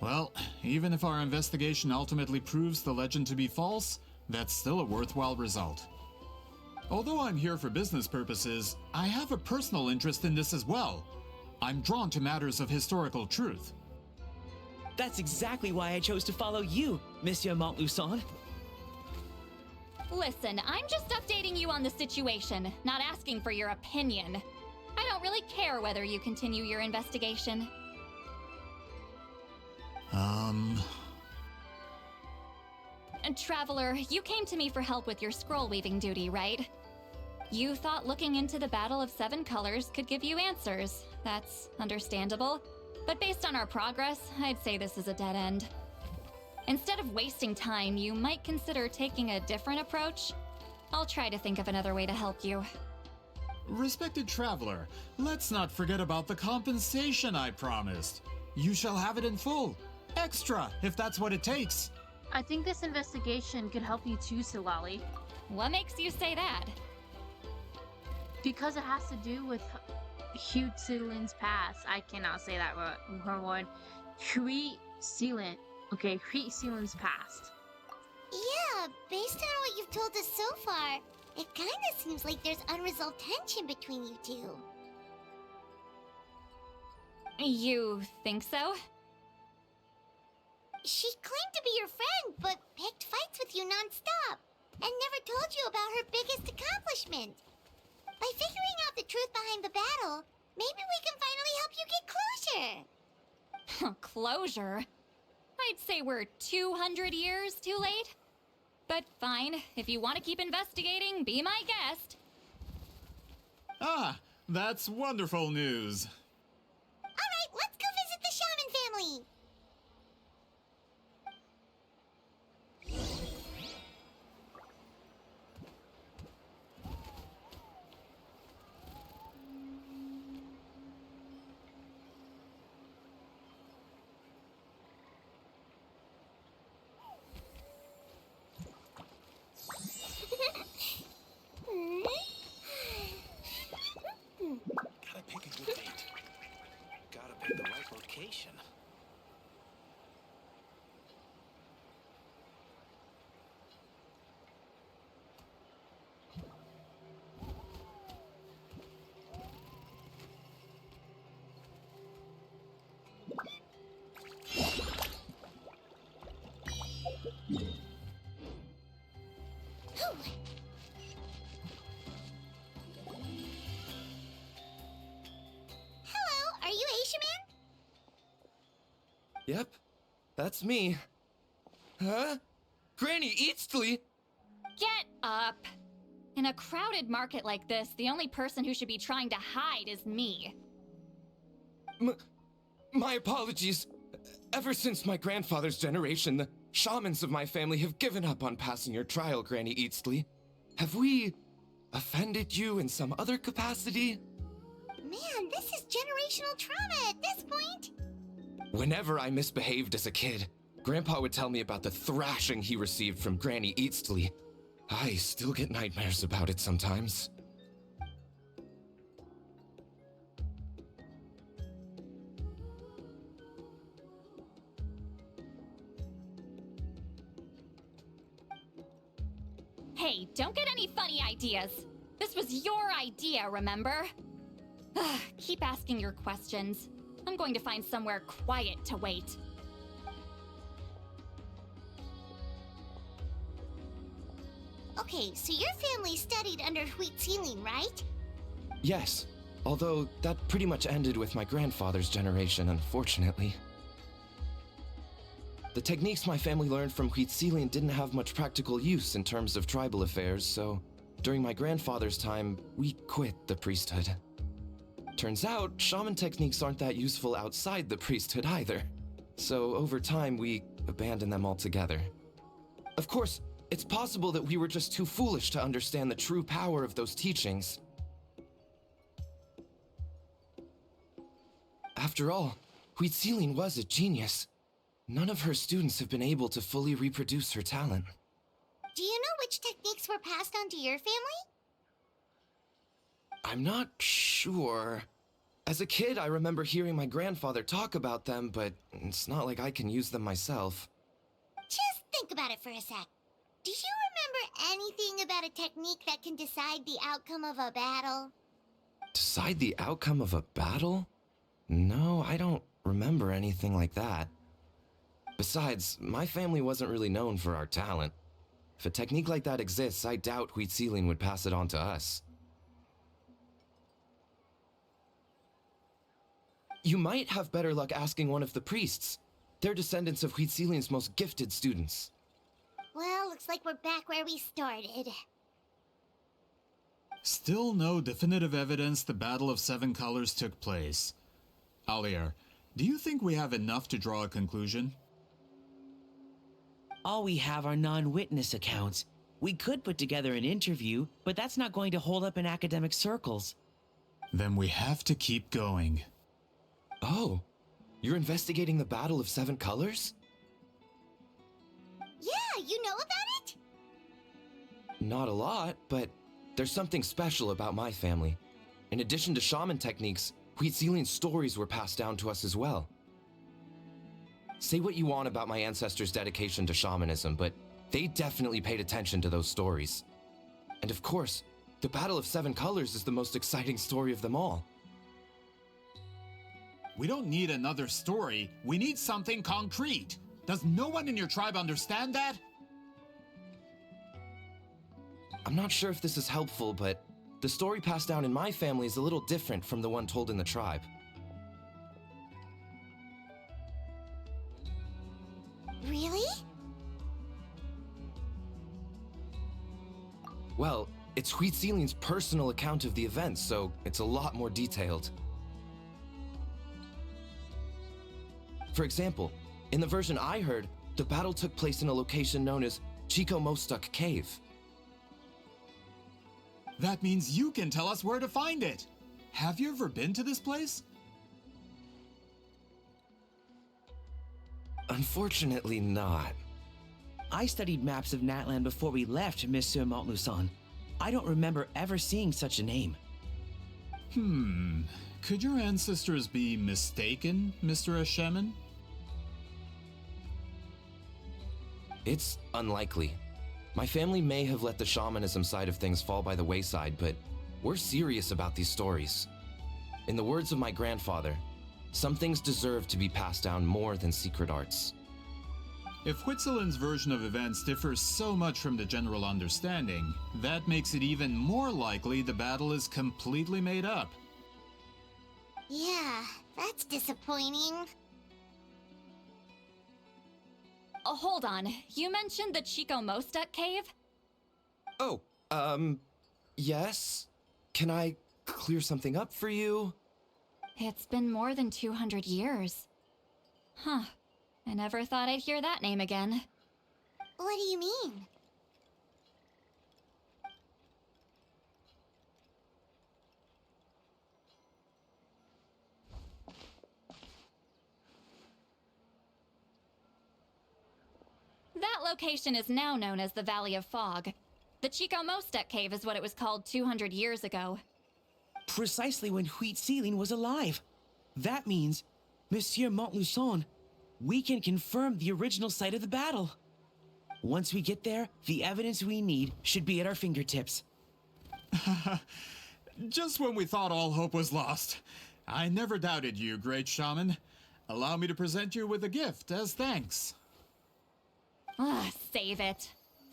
Well, even if our investigation ultimately proves the legend to be false, that's still a worthwhile result. Although I'm here for business purposes, I have a personal interest in this as well. I'm drawn to matters of historical truth. That's exactly why I chose to follow you, Monsieur Montluçon. Listen, I'm just updating you on the situation, not asking for your opinion. I don't really care whether you continue your investigation. And Traveler, you came to me for help with your scroll weaving duty, right? You thought looking into the Battle of Seven Colors could give you answers. That's understandable. But based on our progress, I'd say this is a dead end. Instead of wasting time, you might consider taking a different approach. I'll try to think of another way to help you. Respected traveler, let's not forget about the compensation I promised. You shall have it in full. Extra, if that's what it takes. I think this investigation could help you too, Citlali. What makes you say that? Because it has to do with Wheatsealing's past. I cannot say that word. Wheatsealing. Okay, Wheatsealing's past. Yeah, based on what you've told us so far, it kinda seems like there's unresolved tension between you two. You think so? She claimed to be your friend, but picked fights with you non-stop, and never told you about her biggest accomplishment. By figuring out the truth behind the battle, maybe we can finally help you get closure. Closure? I'd say we're 200 years too late. But fine, if you want to keep investigating, be my guest. Ah, that's wonderful news. Alright, let's go visit the shaman family! Phew. Hello, are you Asia Man? Yep, that's me. Huh? Granny Eastly? Get up! In a crowded market like this, the only person who should be trying to hide is me. My apologies. Ever since my grandfather's generation, the shamans of my family have given up on passing your trial, Granny Eastly. Have we offended you in some other capacity? Man, this is generational trauma at this point. Whenever I misbehaved as a kid, Grandpa would tell me about the thrashing he received from Granny Eastly. I still get nightmares about it sometimes. Hey, don't get any funny ideas. This was your idea, remember? Keep asking your questions. I'm going to find somewhere quiet to wait. Okay, so your family studied under Wheat Ceiling, right? Yes, although that pretty much ended with my grandfather's generation, unfortunately. The techniques my family learned from Wheat Ceiling didn't have much practical use in terms of tribal affairs, so during my grandfather's time, we quit the priesthood. Turns out, shaman techniques aren't that useful outside the priesthood either. So over time, we abandoned them altogether. Of course, it's possible that we were just too foolish to understand the true power of those teachings. After all, Wheat Ceiling was a genius. None of her students have been able to fully reproduce her talent. Do you know which techniques were passed on to your family? I'm not sure. As a kid, I remember hearing my grandfather talk about them, but it's not like I can use them myself. Just think about it for a sec. Do you remember anything about a technique that can decide the outcome of a battle? Decide the outcome of a battle? No, I don't remember anything like that. Besides, my family wasn't really known for our talent. If a technique like that exists, I doubt Wheat Ceiling would pass it on to us. You might have better luck asking one of the priests. They're descendants of Wheat Ceiling's most gifted students. Well, looks like we're back where we started. Still no definitive evidence the Battle of Seven Colors took place. Alier, do you think we have enough to draw a conclusion? All we have are non-witness accounts. We could put together an interview, but that's not going to hold up in academic circles. Then we have to keep going. Oh, you're investigating the Battle of Seven Colors? Yeah, you know about it? Not a lot, but there's something special about my family. In addition to shaman techniques, Wheat Ceiling's stories were passed down to us as well. Say what you want about my ancestors' dedication to shamanism, but they definitely paid attention to those stories. And of course, the Battle of Seven Colors is the most exciting story of them all. We don't need another story. We need something concrete. Does no one in your tribe understand that? I'm not sure if this is helpful, but the story passed down in my family is a little different from the one told in the tribe. Really? Well, it's Wheat Ceiling's personal account of the events, so it's a lot more detailed. For example, in the version I heard, the battle took place in a location known as Chico Mostuk Cave. That means you can tell us where to find it. Have you ever been to this place? Unfortunately not. I studied maps of Natlan before we left, Monsieur Montluçon. I don't remember ever seeing such a name. Could your ancestors be mistaken, Mr. Asheman? It's unlikely. My family may have let the shamanism side of things fall by the wayside, but we're serious about these stories. In the words of my grandfather, some things deserve to be passed down more than secret arts. If Whitzelin's version of events differs so much from the general understanding, that makes it even more likely the battle is completely made up. Yeah, that's disappointing. Oh, hold on. You mentioned the Chico Mostek cave? Oh, yes? Can I clear something up for you? It's been more than 200 years. Huh. I never thought I'd hear that name again. What do you mean? That location is now known as the Valley of Fog. The Chico Mostek cave is what it was called 200 years ago. Precisely when Huitziling was alive. That means, Monsieur Montluçon, we can confirm the original site of the battle. Once we get there, the evidence we need should be at our fingertips. Just when we thought all hope was lost. I never doubted you, great shaman. Allow me to present you with a gift as thanks. Save it.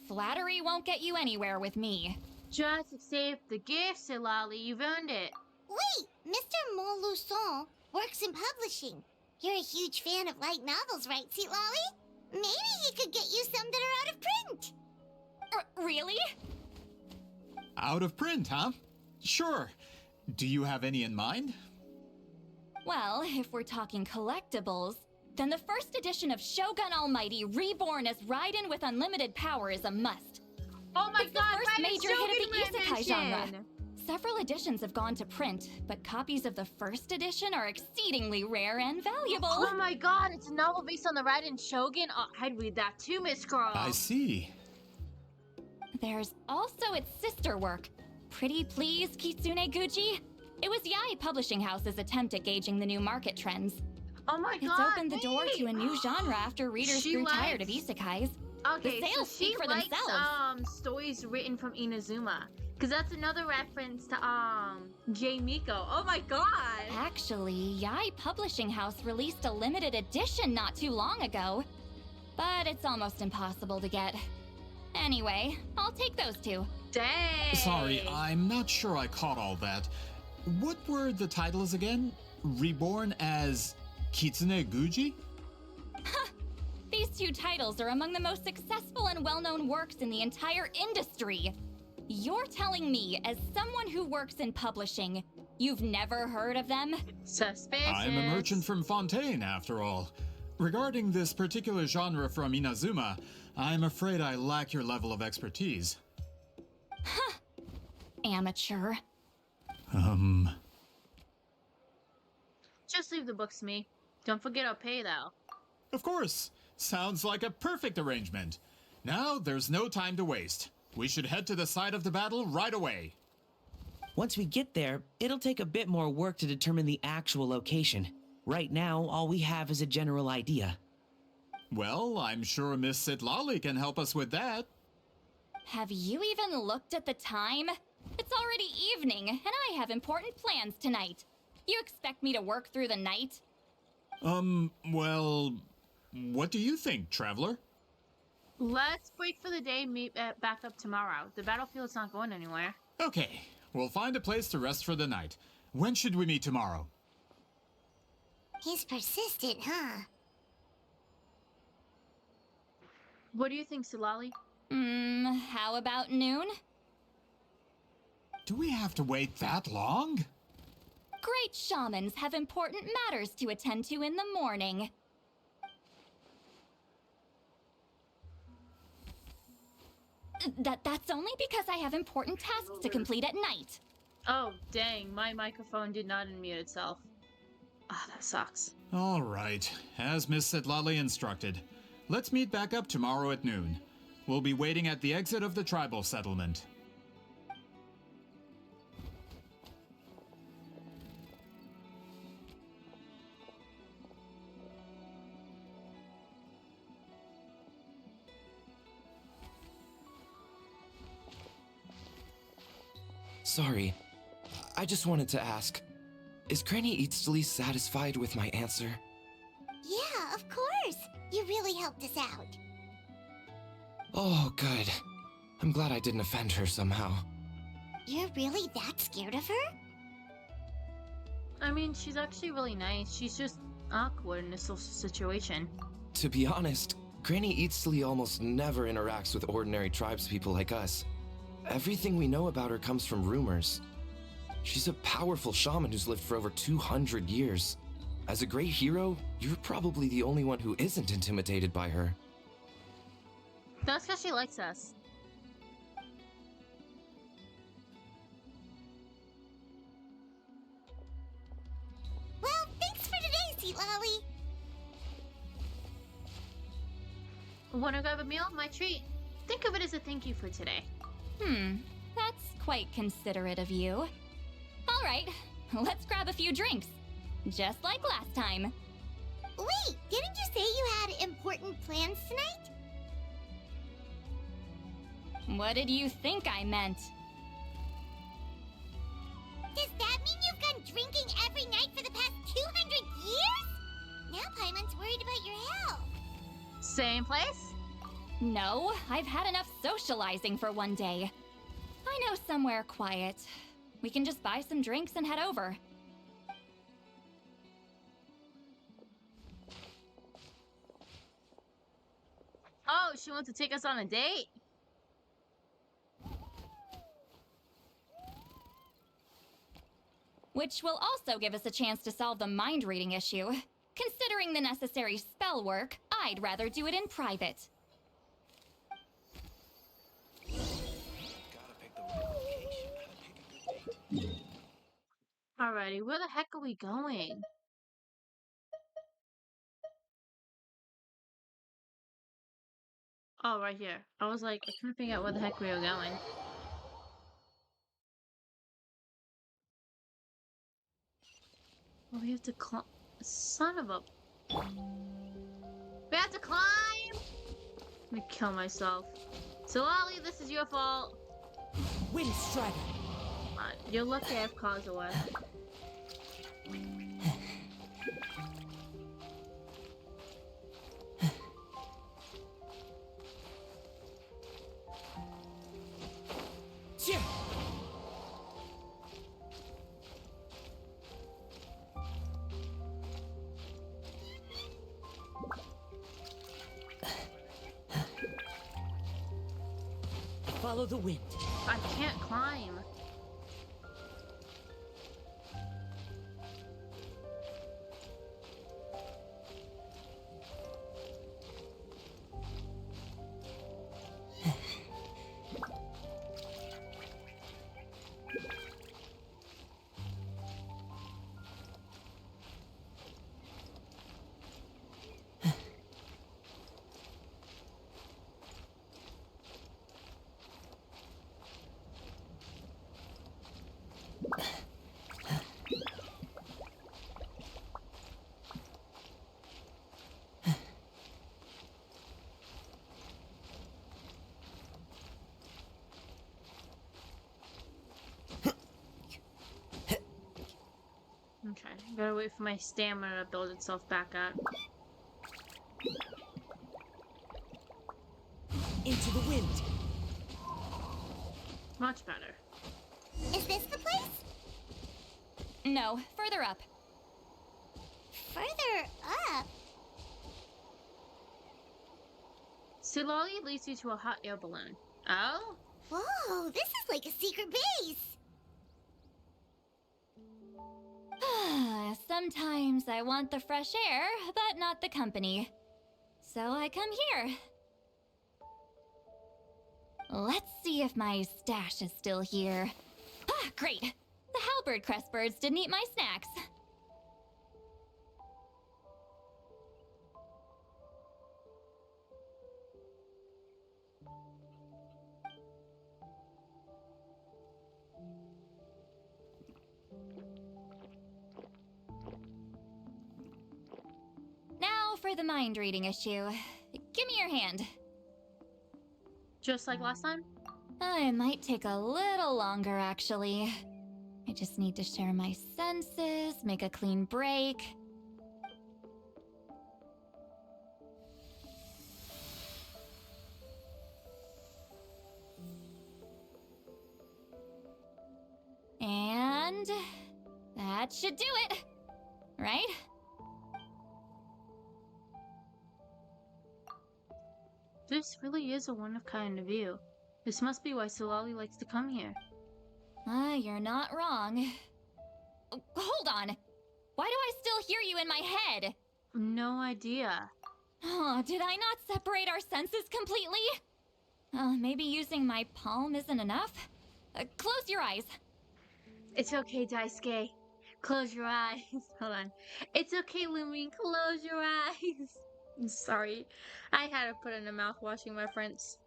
Flattery won't get you anywhere with me. Just accept the gift, Citlali. You've earned it. Wait, Mr. Montluçon works in publishing. You're a huge fan of light novels, right, Citlali? Maybe he could get you some that are out of print. Really? Out of print, huh? Sure. Do you have any in mind? Well, if we're talking collectibles, then the first edition of Shogun Almighty Reborn as Raiden with Unlimited Power is a must. Oh my it's god, the first major hit of the isekai genre. Edition. Several editions have gone to print, but copies of the first edition are exceedingly rare and valuable. Oh my god, it's a novel based on the Raiden Shogun? Oh, I'd read that too, Miss Girl. I see. There's also its sister work, Pretty Please Kitsune Gucci. It was Yae Publishing House's attempt at gauging the new market trends. Oh my god, It's opened the door to a new genre after readers grew tired of isekais. Okay, the sales so she speak for likes themselves. stories written from Inazuma. Because that's another reference to J. Miko. Oh my god! Actually, Yae Publishing House released a limited edition not too long ago. But it's almost impossible to get. Anyway, I'll take those two. Dang! Sorry, I'm not sure I caught all that. What were the titles again? Reborn as Kitsune Guji? These two titles are among the most successful and well-known works in the entire industry. You're telling me, as someone who works in publishing, you've never heard of them? Suspicious. I'm a merchant from Fontaine, after all. Regarding this particular genre from Inazuma, I'm afraid I lack your level of expertise. Amateur. Just leave the books to me. Don't forget I'll pay, though. Of course. Sounds like a perfect arrangement. Now, there's no time to waste. We should head to the site of the battle right away. Once we get there, it'll take a bit more work to determine the actual location. Right now, all we have is a general idea. Well, I'm sure Miss Citlali can help us with that. Have you even looked at the time? It's already evening, and I have important plans tonight. You expect me to work through the night? Well, what do you think, traveler? Let's break for the day, meet back up tomorrow. The battlefield's not going anywhere. Okay, we'll find a place to rest for the night. When should we meet tomorrow? He's persistent, huh? What do you think, Citlali? How about noon? Do we have to wait that long? Great shamans have important matters to attend to in the morning. That's only because I have important tasks to complete at night. Oh, dang, my microphone did not unmute itself. Ah, that sucks. All right, as Miss Citlali instructed. Let's meet back up tomorrow at noon. We'll be waiting at the exit of the tribal settlement. Sorry, I just wanted to ask, is Granny Eatsley satisfied with my answer? Yeah, of course. You really helped us out. Oh, good. I'm glad I didn't offend her somehow. You're really that scared of her? I mean, she's actually really nice. She's just awkward in a social situation. To be honest, Granny Citlali almost never interacts with ordinary tribespeople like us. Everything we know about her comes from rumors. She's a powerful shaman who's lived for over 200 years. As a great hero, you're probably the only one who isn't intimidated by her. That's because she likes us. Well, thanks for today, Citlali. Wanna grab a meal? My treat. Think of it as a thank you for today. That's quite considerate of you. All right, let's grab a few drinks. Just like last time. Wait, didn't you say you had important plans tonight? What did you think I meant? Does that mean you've gone drinking every night for the past 200 years? Now Paimon's worried about your health. Same place? No, I've had enough socializing for one day. I know somewhere quiet. We can just buy some drinks and head over. Oh, she wants to take us on a date? Which will also give us a chance to solve the mind reading issue. Considering the necessary spell work, I'd rather do it in private. Alrighty, where the heck are we going? Oh, right here. I was like, I couldn't figure out where the heck we were going. Oh, we have to climb. Son of a. We have to climb! Let me kill myself. Citlali, this is your fault. Wind Strider. You're lucky I have cause away. Follow the wind. I can't climb. Okay, gotta wait for my stamina to build itself back up. Into the wind. Much better. Is this the place? No, further up. Further up? Citlali leads you to a hot air balloon. Oh? Whoa, this is like a secret base. Sometimes I want the fresh air, but not the company. So I come here. Let's see if my stash is still here. Ah, great! The halberd crest birds didn't eat my snacks. Now for the mind reading issue. Give me your hand. Just like last time? It might take a little longer, actually. I just need to share my senses, make a clean break. And that should do it, right? This really is a one-of-kind view. This must be why Citlali likes to come here. You're not wrong. Hold on. Why do I still hear you in my head? No idea. Oh, did I not separate our senses completely? Maybe using my palm isn't enough? Close your eyes. It's okay, Daisuke. Close your eyes. Hold on. It's okay, Lumi. Close your eyes. I'm sorry. I had to put in a mouthwashing reference.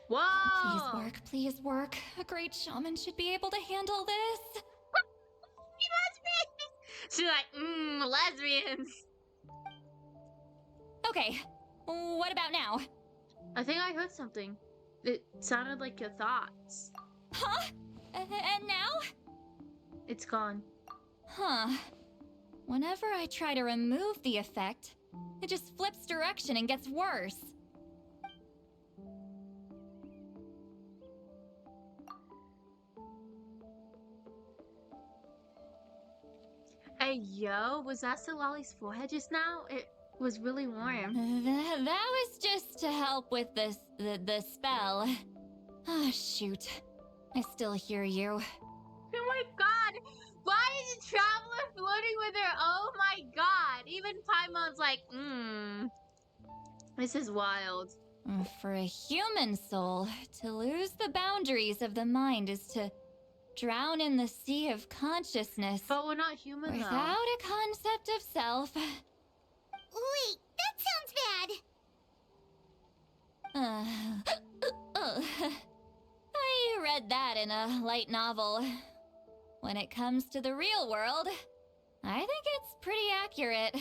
Whoa! Please work. A great shaman should be able to handle this. She's like, lesbians. Okay, what about now? I think I heard something. It sounded like your thoughts. Huh? And now? It's gone. Huh. Whenever I try to remove the effect, it just flips direction and gets worse. Hey, yo, was that Citlali's forehead just now? It was really warm. That was just to help with the spell. Ah, shoot. I still hear you. Oh my god! Why is a traveler flirting with her? Oh my god! Even Paimon's like, This is wild. For a human soul, to lose the boundaries of the mind is to drown in the sea of consciousness. But we're not human, without though. a concept of self. Wait, that sounds bad. I read that in a light novel. When it comes to the real world, I think it's pretty accurate.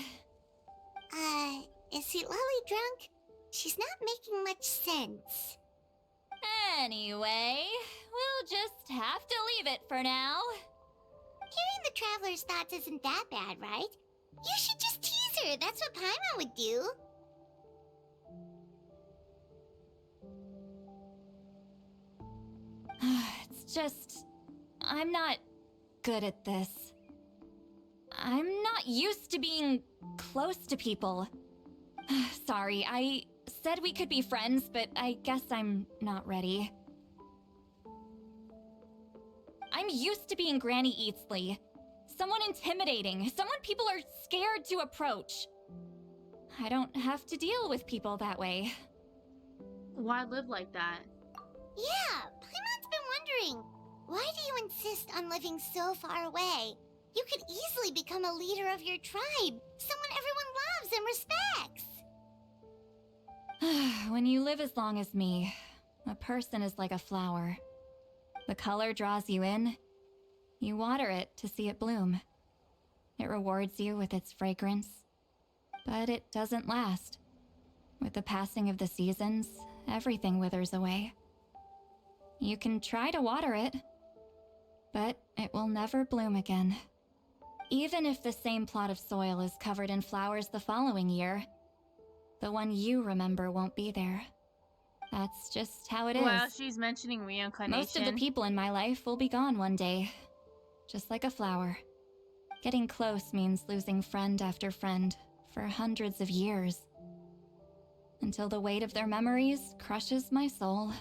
Is Citlali drunk? She's not making much sense. Anyway, we'll just have to leave it for now. Hearing the traveler's thoughts isn't that bad, right? You should just tease her. That's what Paimon would do. It's just... I'm not good at this. I'm not used to being close to people. Sorry, I said we could be friends, but I guess I'm not ready. I'm used to being Granny Eatsley. Someone intimidating, someone people are scared to approach. I don't have to deal with people that way. Why live like that? Yeah, Paimon's been wondering. Why do you insist on living so far away? You could easily become a leader of your tribe, someone everyone loves and respects. When you live as long as me, a person is like a flower. The color draws you in. You water it to see it bloom. It rewards you with its fragrance. But it doesn't last. With the passing of the seasons, everything withers away. You can try to water it, but it will never bloom again. Even if the same plot of soil is covered in flowers the following year, the one you remember won't be there. That's just how it is. Wow, she's mentioning reincarnation. Most of the people in my life will be gone one day. Just like a flower. Getting close means losing friend after friend for hundreds of years. Until the weight of their memories crushes my soul.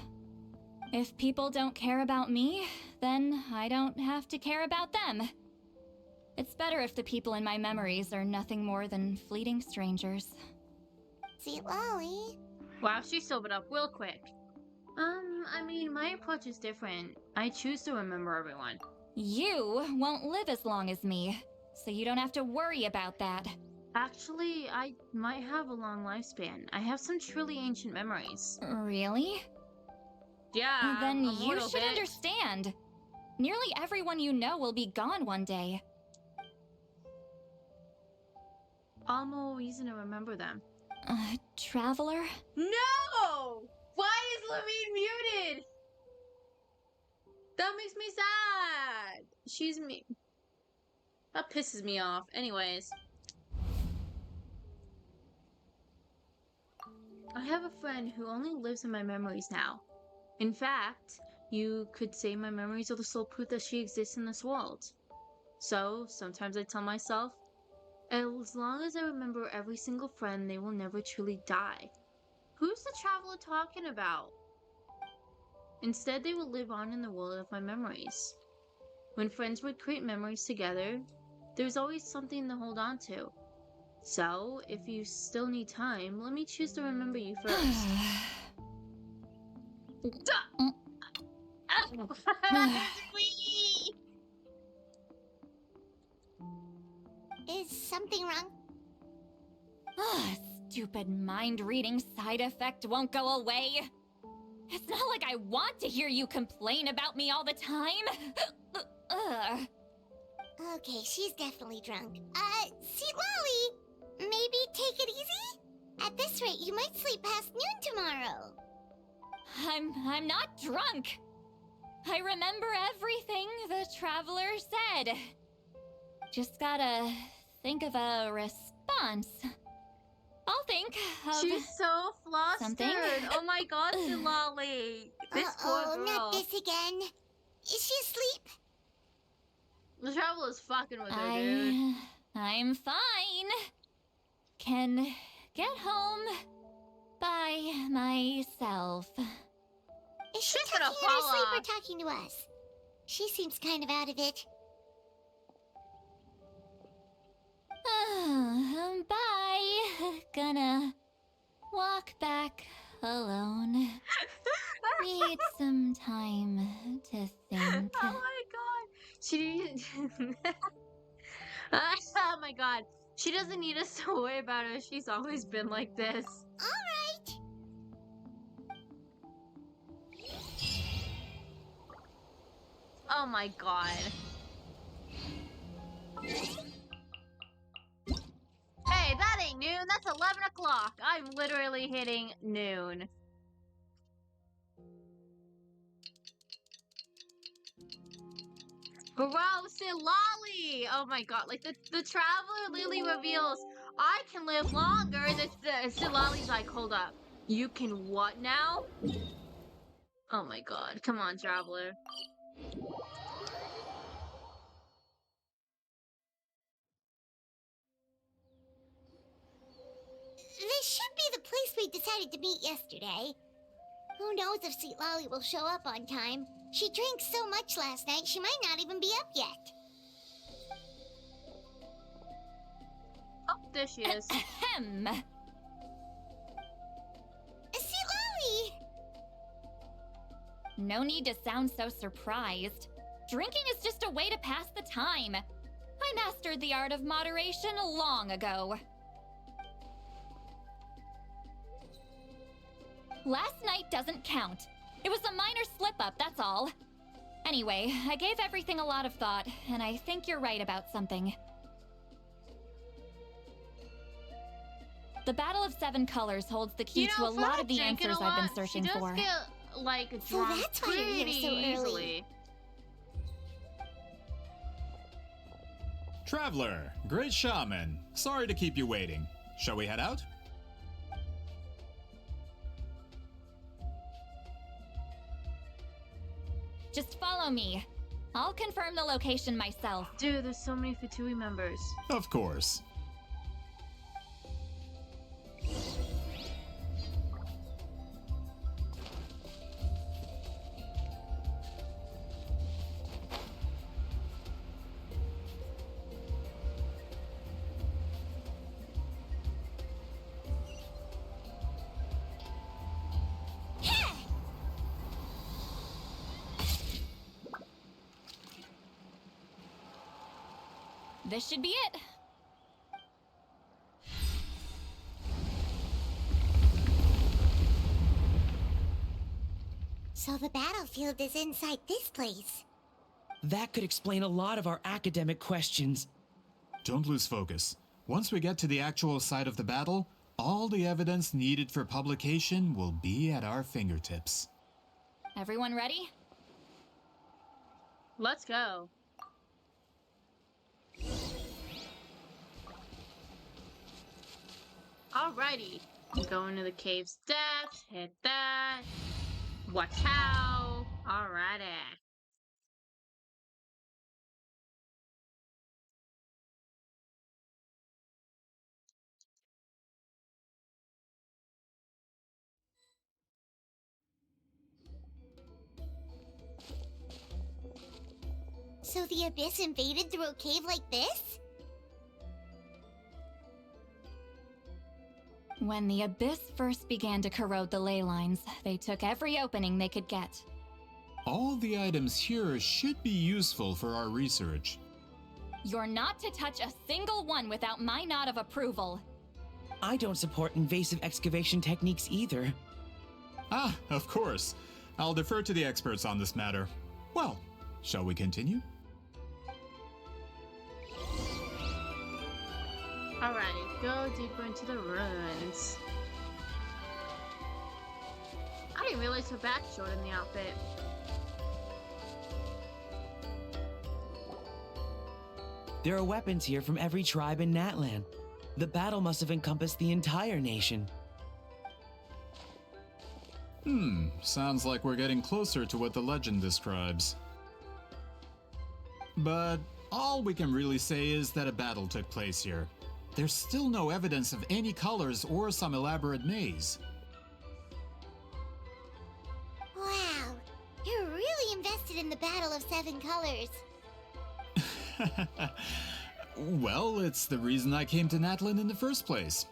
If people don't care about me, then I don't have to care about them. It's better if the people in my memories are nothing more than fleeting strangers. Citlali. Wow, she sobered up real quick. I mean, my approach is different. I choose to remember everyone. You won't live as long as me, so you don't have to worry about that. Actually, I might have a long lifespan. I have some truly ancient memories. Really? Yeah, Then a you mortal should bitch. understand. Nearly everyone you know will be gone one day. All more reason to remember them. Traveler? No! Why is Lamine muted? That makes me sad. She's me. That pisses me off. Anyways. I have a friend who only lives in my memories now. In fact, you could say my memories are the sole proof that she exists in this world. So, sometimes I tell myself, as long as I remember every single friend, they will never truly die. Who's the traveler talking about? Instead, they will live on in the world of my memories. When friends would create memories together, there's always something to hold on to. So, if you still need time, let me choose to remember you first. Is something wrong? Stupid mind-reading side effect won't go away. It's not like I want to hear you complain about me all the time. Okay, she's definitely drunk. Citlali, maybe take it easy? At this rate, you might sleep past noon tomorrow. I'm not drunk. I remember everything the traveler said. Just gotta think of a response. I'll think of She's so flustered. something. Oh my god, Citlali. This poor girl. Not this again. Is she asleep? The traveler's fucking with her, dude. I'm fine. Can get home by myself. Is she She's talking gonna in her fall sleep or off. talking to us? She seems kind of out of it. Bye. Gonna walk back alone. Need some time to think. Oh my god. She Oh my god. She doesn't need us to worry about her. She's always been like this. Alright. Oh my god. Hey, that ain't noon. That's 11 o'clock. I'm literally hitting noon. Bro, Citlali! Oh my god, like the traveler literally reveals, I can live longer. The Citlali's like, hold up. You can what now? Oh my god, come on, traveler. This should be the place we decided to meet yesterday. Who knows if Citlali will show up on time? She drank so much last night, she might not even be up yet. Oh, there she is. Ahem. Citlali! No need to sound so surprised. Drinking is just a way to pass the time. I mastered the art of moderation long ago. Last night doesn't count. It was a minor slip-up, that's all. Anyway, I gave everything a lot of thought, and I think you're right about something. The Battle of Seven Colors holds the key to a lot of the answers I've been searching for. She does get, like, So drunk that's why you're here pretty so early. easily. Traveler, great shaman. Sorry to keep you waiting. Shall we head out? Just follow me. I'll confirm the location myself. Dude, there's so many Fatui members. Of course. This should be it. So the battlefield is inside this place. That could explain a lot of our academic questions. Don't lose focus. Once we get to the actual site of the battle, all the evidence needed for publication will be at our fingertips. Everyone ready? Let's go. Alrighty. Go into the cave steps, hit that. Watch how. Alrighty. So the Abyss invaded through a cave like this? When the Abyss first began to corrode the ley lines, they took every opening they could get. All the items here should be useful for our research. You're not to touch a single one without my nod of approval. I don't support invasive excavation techniques either. Ah, of course. I'll defer to the experts on this matter. Well, shall we continue? Alrighty, go deeper into the ruins. I didn't realize her back showed in the outfit. There are weapons here from every tribe in Natlan. The battle must have encompassed the entire nation. Sounds like we're getting closer to what the legend describes. But all we can really say is that a battle took place here. There's still no evidence of any colors or some elaborate maze. Wow, you're really invested in the Battle of Seven Colors. Well, it's the reason I came to Natlan in the first place.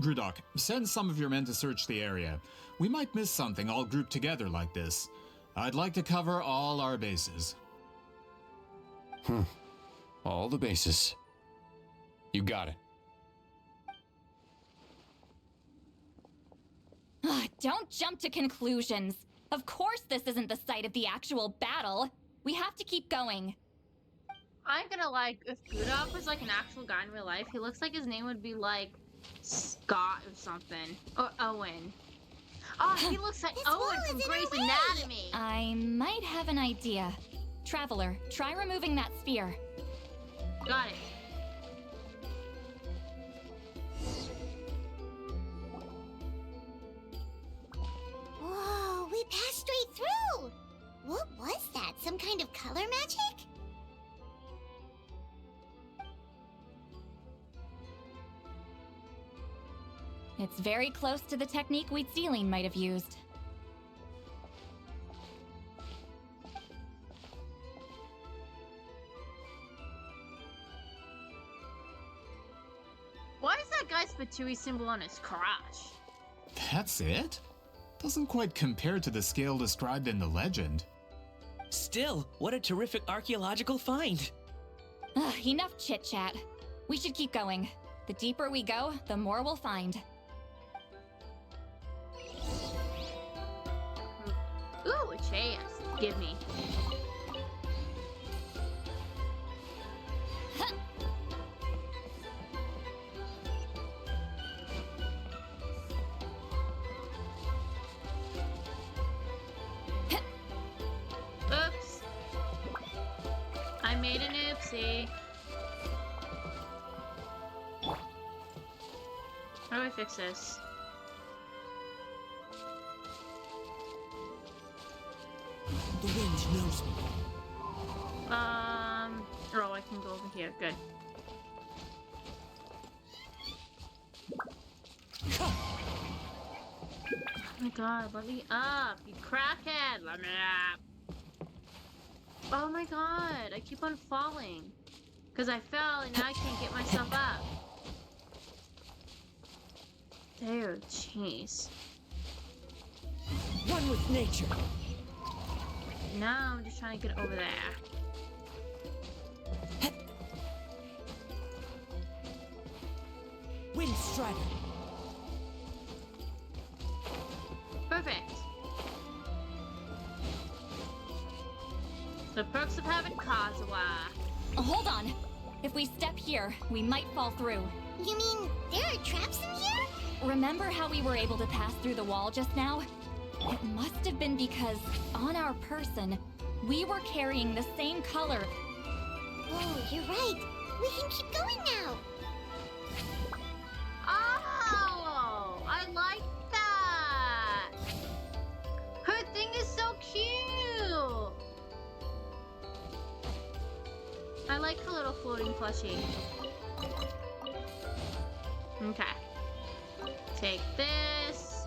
Grudok, send some of your men to search the area. We might miss something all grouped together like this. I'd like to cover all our bases. All the bases. You got it. Don't jump to conclusions. Of course this isn't the site of the actual battle. We have to keep going. I'm gonna like, if Gudok was like an actual guy in real life, he looks like his name would be like Scott or something. Or Owen. Oh, he looks like Owen from Grey's Anatomy. I might have an idea. Traveler, try removing that sphere. Got it. Whoa, we passed straight through! What was that? Some kind of color magic? It's very close to the technique Citlali might have used. Why is that guy's Fatui symbol on his crotch? That's it? Doesn't quite compare to the scale described in the legend. Still, what a terrific archaeological find! Enough chit-chat. We should keep going. The deeper we go, the more we'll find. Ooh, a chance. Give me. Oops. I made an oopsie. How do I fix this? The wind knows me. Oh, I can go over here. Good. Oh my god, let me up, you crackhead! Let me up! Oh my god, I keep on falling. Because I fell and now I can't get myself up. There, jeez. One with nature. Now I'm just trying to get over there. Wind strider. Perfect. The perks of having Kazuha. Hold on. If we step here, we might fall through. You mean there are traps in here? Remember how we were able to pass through the wall just now? It must have been because, on our person, we were carrying the same color. Oh, you're right. We can keep going now. Oh, I like that. Her thing is so cute. I like her little floating plushie. Okay. Take this.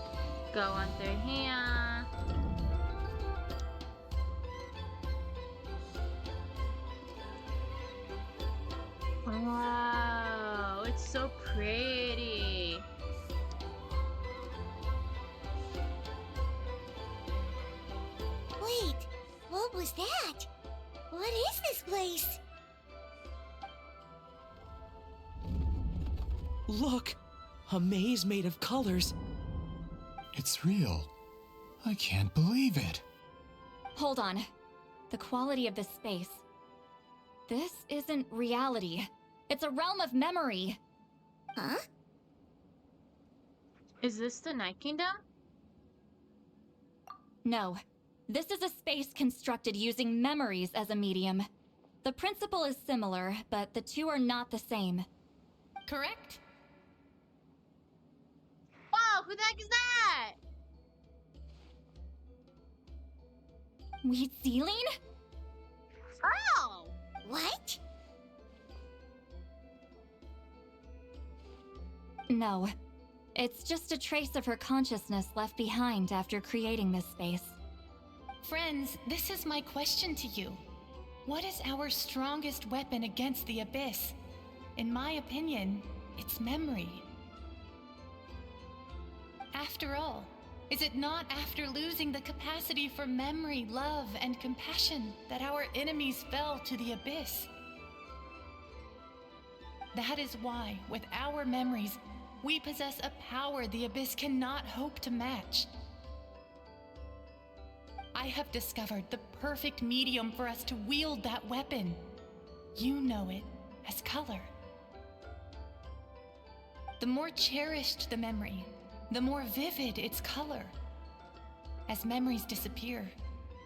Go on through here. Wow, it's so pretty. Wait, what was that? What is this place? Look! A maze made of colors. It's real. I can't believe it. Hold on. The quality of this space. This isn't reality. It's a realm of memory. Huh? Is this the Night Kingdom? No. This is a space constructed using memories as a medium. The principle is similar, but the two are not the same. Correct? Whoa, who the heck is that? Citlali? Oh! What? No. It's just a trace of her consciousness left behind after creating this space. Friends, this is my question to you. What is our strongest weapon against the Abyss? In my opinion, it's memory. After all, is it not after losing the capacity for memory, love, and compassion that our enemies fell to the Abyss? That is why, with our memories, we possess a power the Abyss cannot hope to match. I have discovered the perfect medium for us to wield that weapon. You know it as color. The more cherished the memory, the more vivid its color. As memories disappear,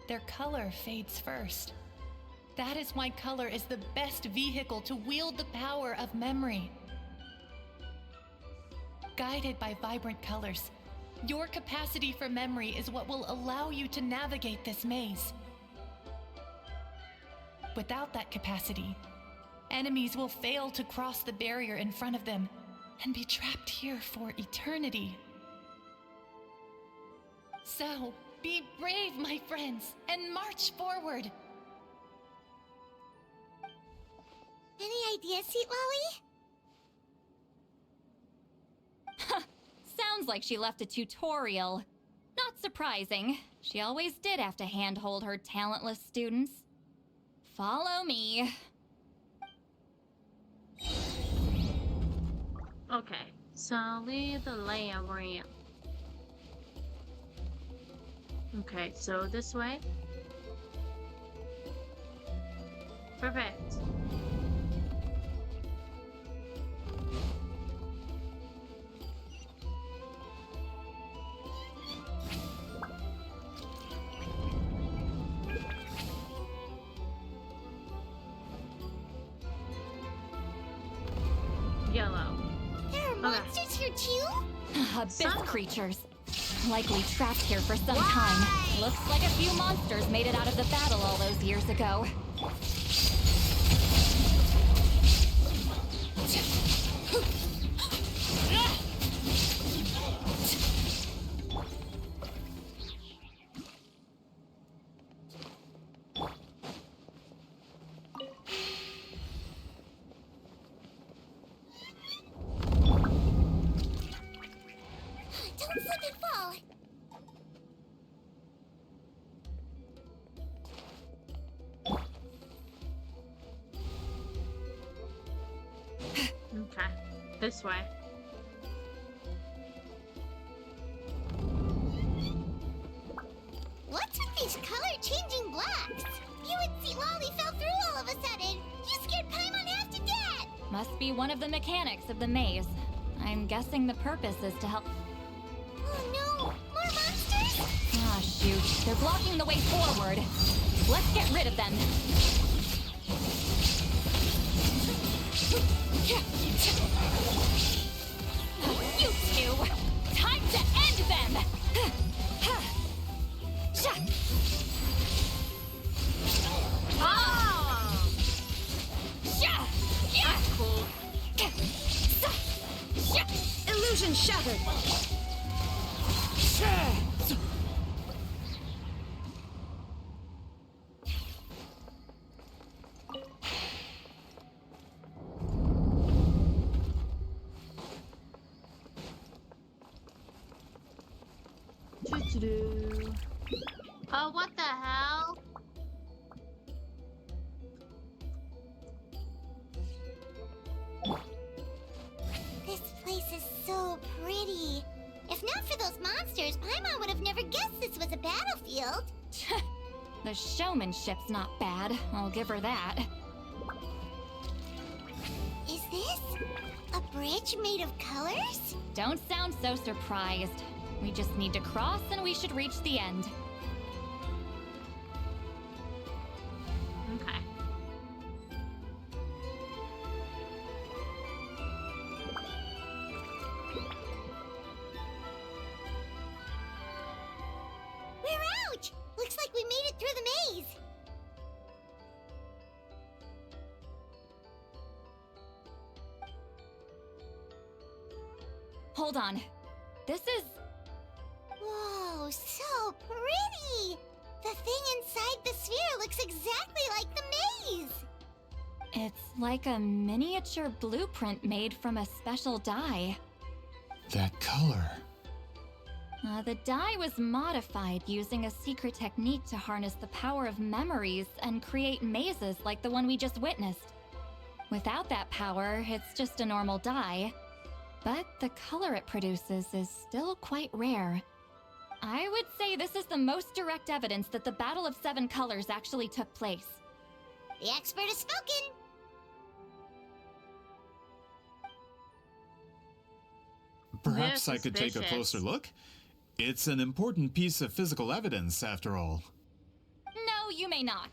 their color fades first. That is why color is the best vehicle to wield the power of memory. Guided by vibrant colors, your capacity for memory is what will allow you to navigate this maze. Without that capacity, enemies will fail to cross the barrier in front of them and be trapped here for eternity. So, be brave, my friends, and march forward. Any ideas, Citlali? Sounds like she left a tutorial. Not surprising. She always did have to handhold her talentless students. Follow me. Okay, so leave the layout ramp. Okay, so this way. Perfect. Yellow. There are monsters here too? Abyss creatures. Likely trapped here for some time. Looks like a few monsters made it out of the battle all those years ago. Don't slip and fall. Okay, this way. What's with these color-changing blocks? You and Citlali fell through all of a sudden. You scared Paimon half to death. Must be one of the mechanics of the maze. I'm guessing the purpose is to help. Oh no, more monsters? Ah, shoot. They're blocking the way forward. Let's get rid of them. You two! Time to end them! Oh! Oh, what the hell? This place is so pretty. If not for those monsters, Paimon would have never guessed this was a battlefield. The showmanship's not bad, I'll give her that. Is this a bridge made of colors? Don't sound so surprised. We just need to cross and we should reach the end. Okay. We're out! Looks like we made it through the maze. Hold on. This is... Whoa, so pretty! The thing inside the sphere looks exactly like the maze! It's like a miniature blueprint made from a special dye. That color. The dye was modified using a secret technique to harness the power of memories and create mazes like the one we just witnessed. Without that power, it's just a normal dye. But the color it produces is still quite rare. I would say this is the most direct evidence that the Battle of Seven Colors actually took place. The expert has spoken! Perhaps I could take a closer look? It's an important piece of physical evidence, after all. No, you may not.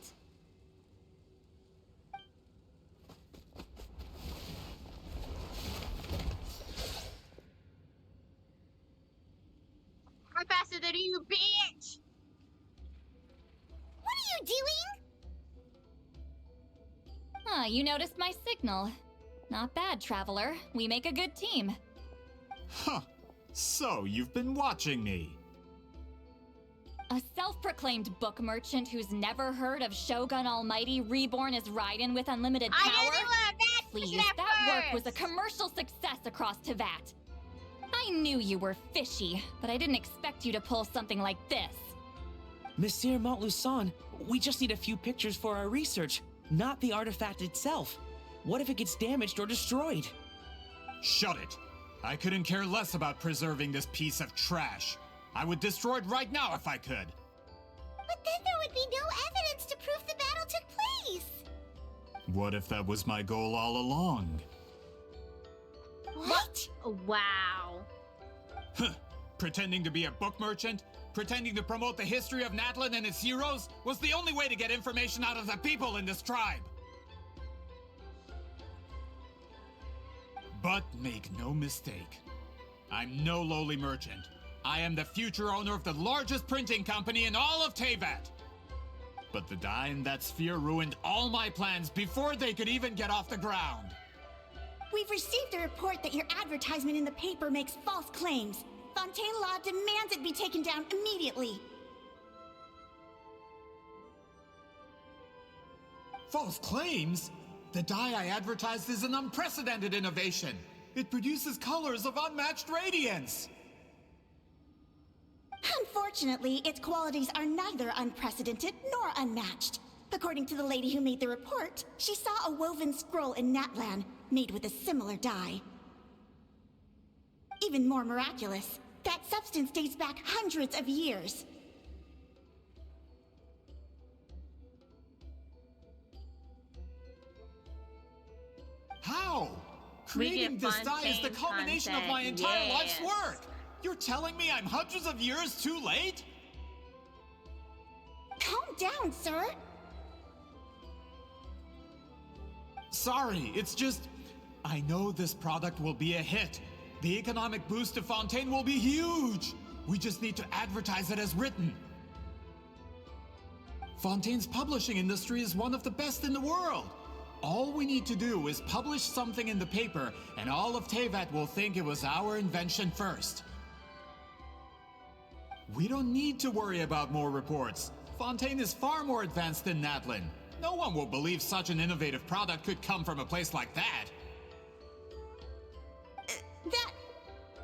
I'm faster than you, bitch! What are you doing? Ah, you noticed my signal. Not bad, Traveler. We make a good team. Huh. So, you've been watching me. A self-proclaimed book merchant who's never heard of Shogun Almighty reborn as Raiden with unlimited power? Please, that work was a commercial success across Teyvat. I knew you were fishy, but I didn't expect you to pull something like this. Monsieur Montluçon, we just need a few pictures for our research, not the artifact itself. What if it gets damaged or destroyed? Shut it! I couldn't care less about preserving this piece of trash. I would destroy it right now if I could. But then there would be no evidence to prove the battle took place. What if that was my goal all along? What? Wow. Huh. Pretending to be a book merchant? Pretending to promote the history of Natlan and its heroes was the only way to get information out of the people in this tribe. But make no mistake, I'm no lowly merchant. I am the future owner of the largest printing company in all of Teyvat. But the dye in that sphere ruined all my plans before they could even get off the ground. We've received a report that your advertisement in the paper makes false claims. Fontaine Law demands it be taken down immediately. False claims? The dye I advertised is an unprecedented innovation. It produces colors of unmatched radiance. Unfortunately, its qualities are neither unprecedented nor unmatched. According to the lady who made the report, she saw a woven scroll in Natlan made with a similar dye. Even more miraculous, that substance dates back hundreds of years. How? Creating this dye is the culmination of my entire life's work! You're telling me I'm hundreds of years too late? Calm down, sir. Sorry, it's just... I know this product will be a hit. The economic boost to Fontaine will be huge. We just need to advertise it as written. Fontaine's publishing industry is one of the best in the world. All we need to do is publish something in the paper, and all of Teyvat will think it was our invention first. We don't need to worry about more reports. Fontaine is far more advanced than Natlin. No one will believe such an innovative product could come from a place like that.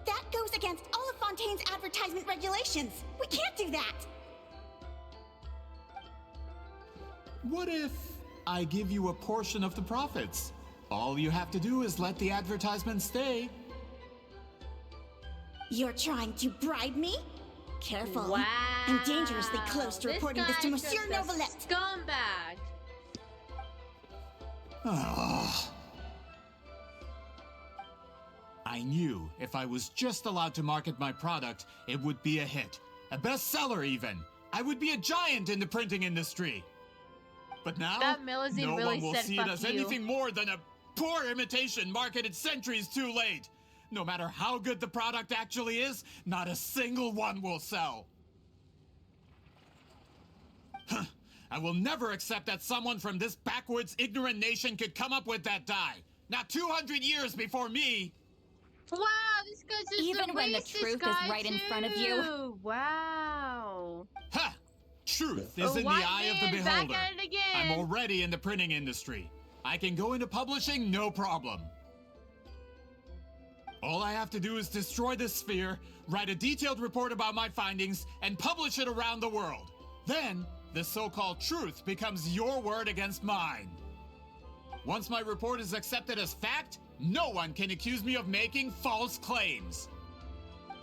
That goes against all of Fontaine's advertisement regulations. We can't do that. What if I give you a portion of the profits? All you have to do is let the advertisement stay. You're trying to bribe me? Careful. Wow. I'm dangerously close to reporting this to Monsieur Novelette. Scumbag. I knew if I was just allowed to market my product, it would be a hit. A bestseller even. I would be a giant in the printing industry. But now, That Millicent no really one will said see it fuck as you. anything more than a poor imitation marketed centuries too late. No matter how good the product actually is, not a single one will sell. I will never accept that someone from this backwards, ignorant nation could come up with that dye. Not 200 years before me. Wow, this guy's just Even a when the racist truth is guy right in front of you. too. Wow. Ha! Truth is A in the white eye of the man back beholder. at it again. I'm already in the printing industry. I can go into publishing, no problem. All I have to do is destroy this sphere, write a detailed report about my findings, and publish it around the world. Then, the so-called truth becomes your word against mine. Once my report is accepted as fact, no one can accuse me of making false claims.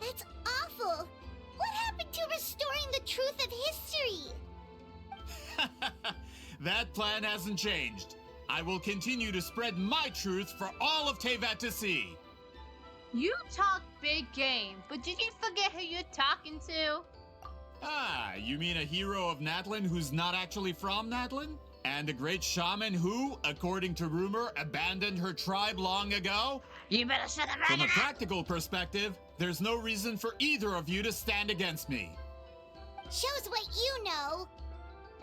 That's awful. What happened to restoring the truth of history? That plan hasn't changed. I will continue to spread my truth for all of Tevat to see. You talk big game, but did you forget who you're talking to? Ah, you mean a hero of Natlin who's not actually from Natlin? And a great shaman who, according to rumor, abandoned her tribe long ago? You better shut up. From a practical perspective, there's no reason for either of you to stand against me. Shows what you know.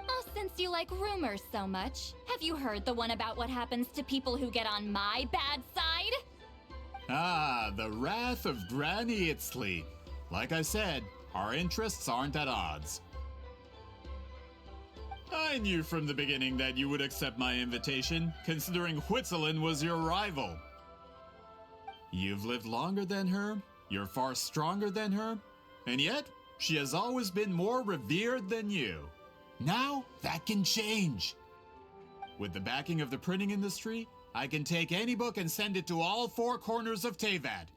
Oh, since you like rumors so much, have you heard the one about what happens to people who get on my bad side? Ah, the wrath of Granny Itzli. Like I said, our interests aren't at odds. I knew from the beginning that you would accept my invitation, considering Huitzilin was your rival. You've lived longer than her, you're far stronger than her, and yet, she has always been more revered than you. Now, that can change. With the backing of the printing industry, I can take any book and send it to all four corners of Tevat.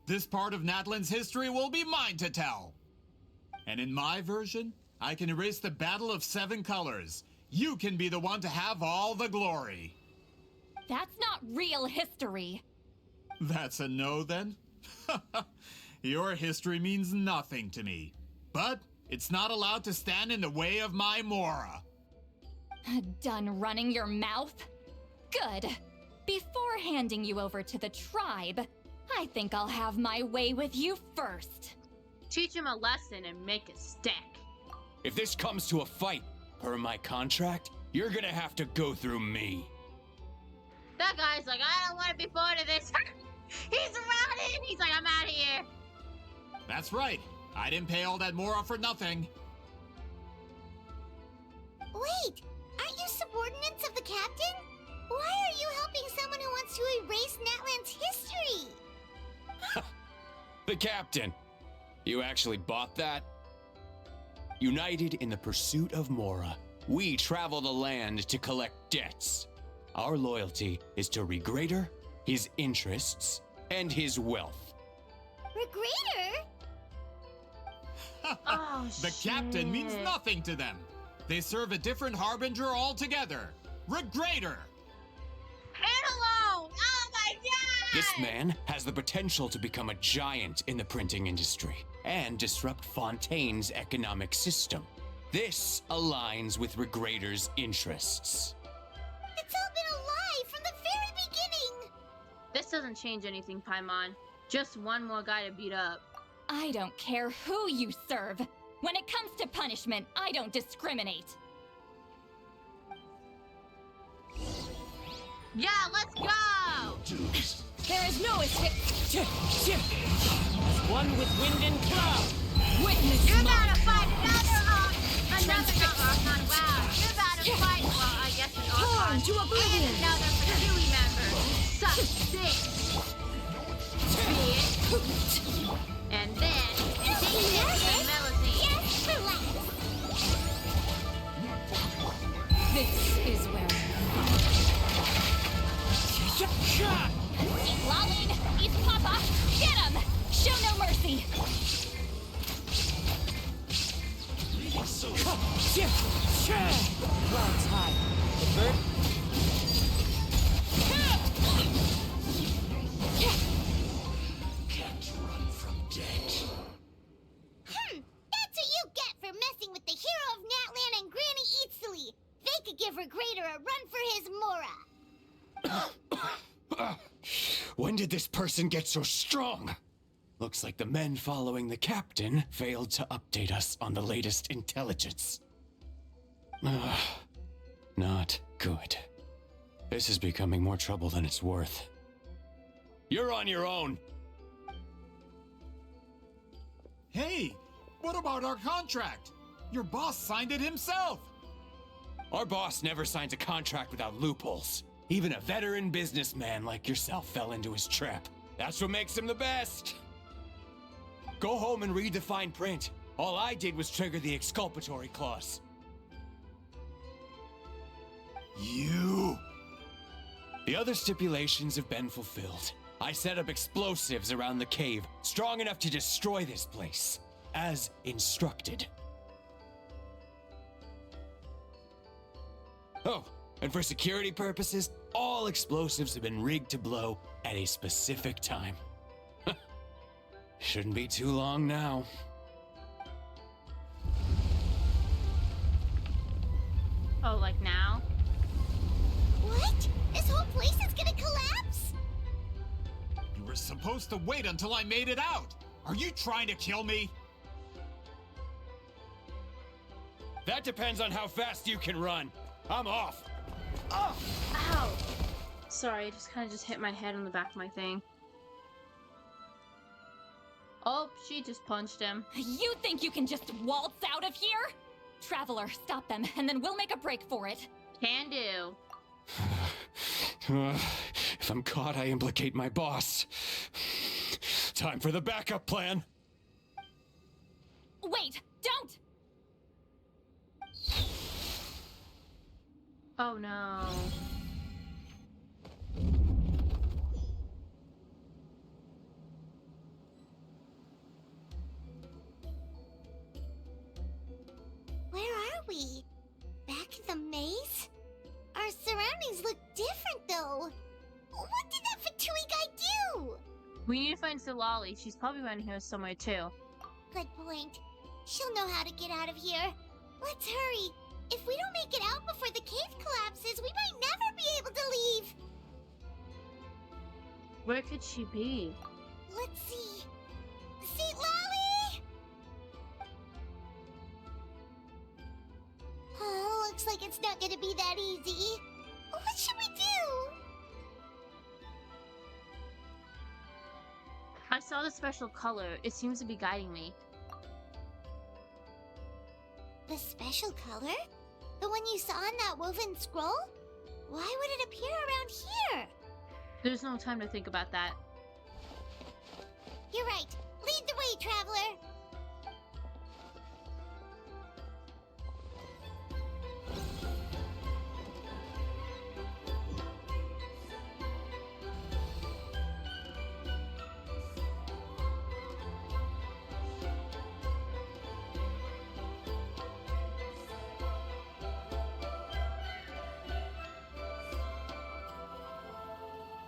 This part of Natlin's history will be mine to tell. And in my version, I can erase the Battle of Seven Colors. You can be the one to have all the glory. That's not real history. That's a no, then? Your history means nothing to me. But it's not allowed to stand in the way of my Mora. Done running your mouth? Good. Before handing you over to the tribe, I think I'll have my way with you first. Teach him a lesson and make it stick. If this comes to a fight, per my contract, you're gonna have to go through me. That guy's like, I don't want to be part of this. He's running. He's like, I'm out of here. That's right. I didn't pay all that Mora for nothing. Wait, aren't you subordinates of the captain? Why are you helping someone who wants to erase Natlan's history? The captain. You actually bought that? United in the pursuit of Mora, we travel the land to collect debts. Our loyalty is to Regrader, his interests, and his wealth. Regrader? Oh, The captain means nothing to them. They serve a different harbinger altogether. Regrader! Hello! Oh my god! This man has the potential to become a giant in the printing industry and disrupt Fontaine's economic system. This aligns with Regrader's interests. It's all been a lie from the very beginning! This doesn't change anything, Paimon. Just one more guy to beat up. I don't care who you serve. When it comes to punishment, I don't discriminate. Yeah, let's go! There is no escape. One with wind and cloud. Witness You're my not a Archon. Wow, you're about to fight. Well, I guess an Archon. to oblivion. And another Fatui member. Suck dick. And then, Deviant and Melody. Just relax. This is where Citlali, eat Papa! Get him! Show no mercy! Clouds high. The bird? Can't run from death. That's what you get for messing with the hero of Natlan and Granny Citlali. They could give her Greater a run for his Mora. When did this person get so strong? Looks like the men following the captain failed to update us on the latest intelligence. Not good. This is becoming more trouble than it's worth. You're on your own. Hey, what about our contract? Your boss signed it himself. Our boss never signs a contract without loopholes. Even a veteran businessman like yourself fell into his trap. That's what makes him the best. Go home and read the fine print. All I did was trigger the exculpatory clause. You! The other stipulations have been fulfilled. I set up explosives around the cave, strong enough to destroy this place, as instructed. Oh, and for security purposes, all explosives have been rigged to blow at a specific time. Shouldn't be too long now. Oh, like now? What? This whole place is gonna collapse? You were supposed to wait until I made it out. Are you trying to kill me? That depends on how fast you can run. I'm off. Oh! Ow! Sorry, I just kind of just hit my head on the back of my thing. Oh, she just punched him. You think you can just waltz out of here? Traveler, stop them, and then we'll make a break for it. Can do. If I'm caught, I implicate my boss. Time for the backup plan. Wait, don't! Oh no. Where are we? Back in the maze? Our surroundings look different, though. What did that Fatui guy do? We need to find Citlali. She's probably around here somewhere too. Good point. She'll know how to get out of here. Let's hurry. If we don't make it out before the cave collapses, we might never be able to leave. Where could she be? Let's see. Citlali! Oh, looks like it's not gonna be that easy. What should we do? I saw the special color. It seems to be guiding me. The special color? The one you saw in that woven scroll? Why would it appear around here? There's no time to think about that. You're right. Lead the way, traveler.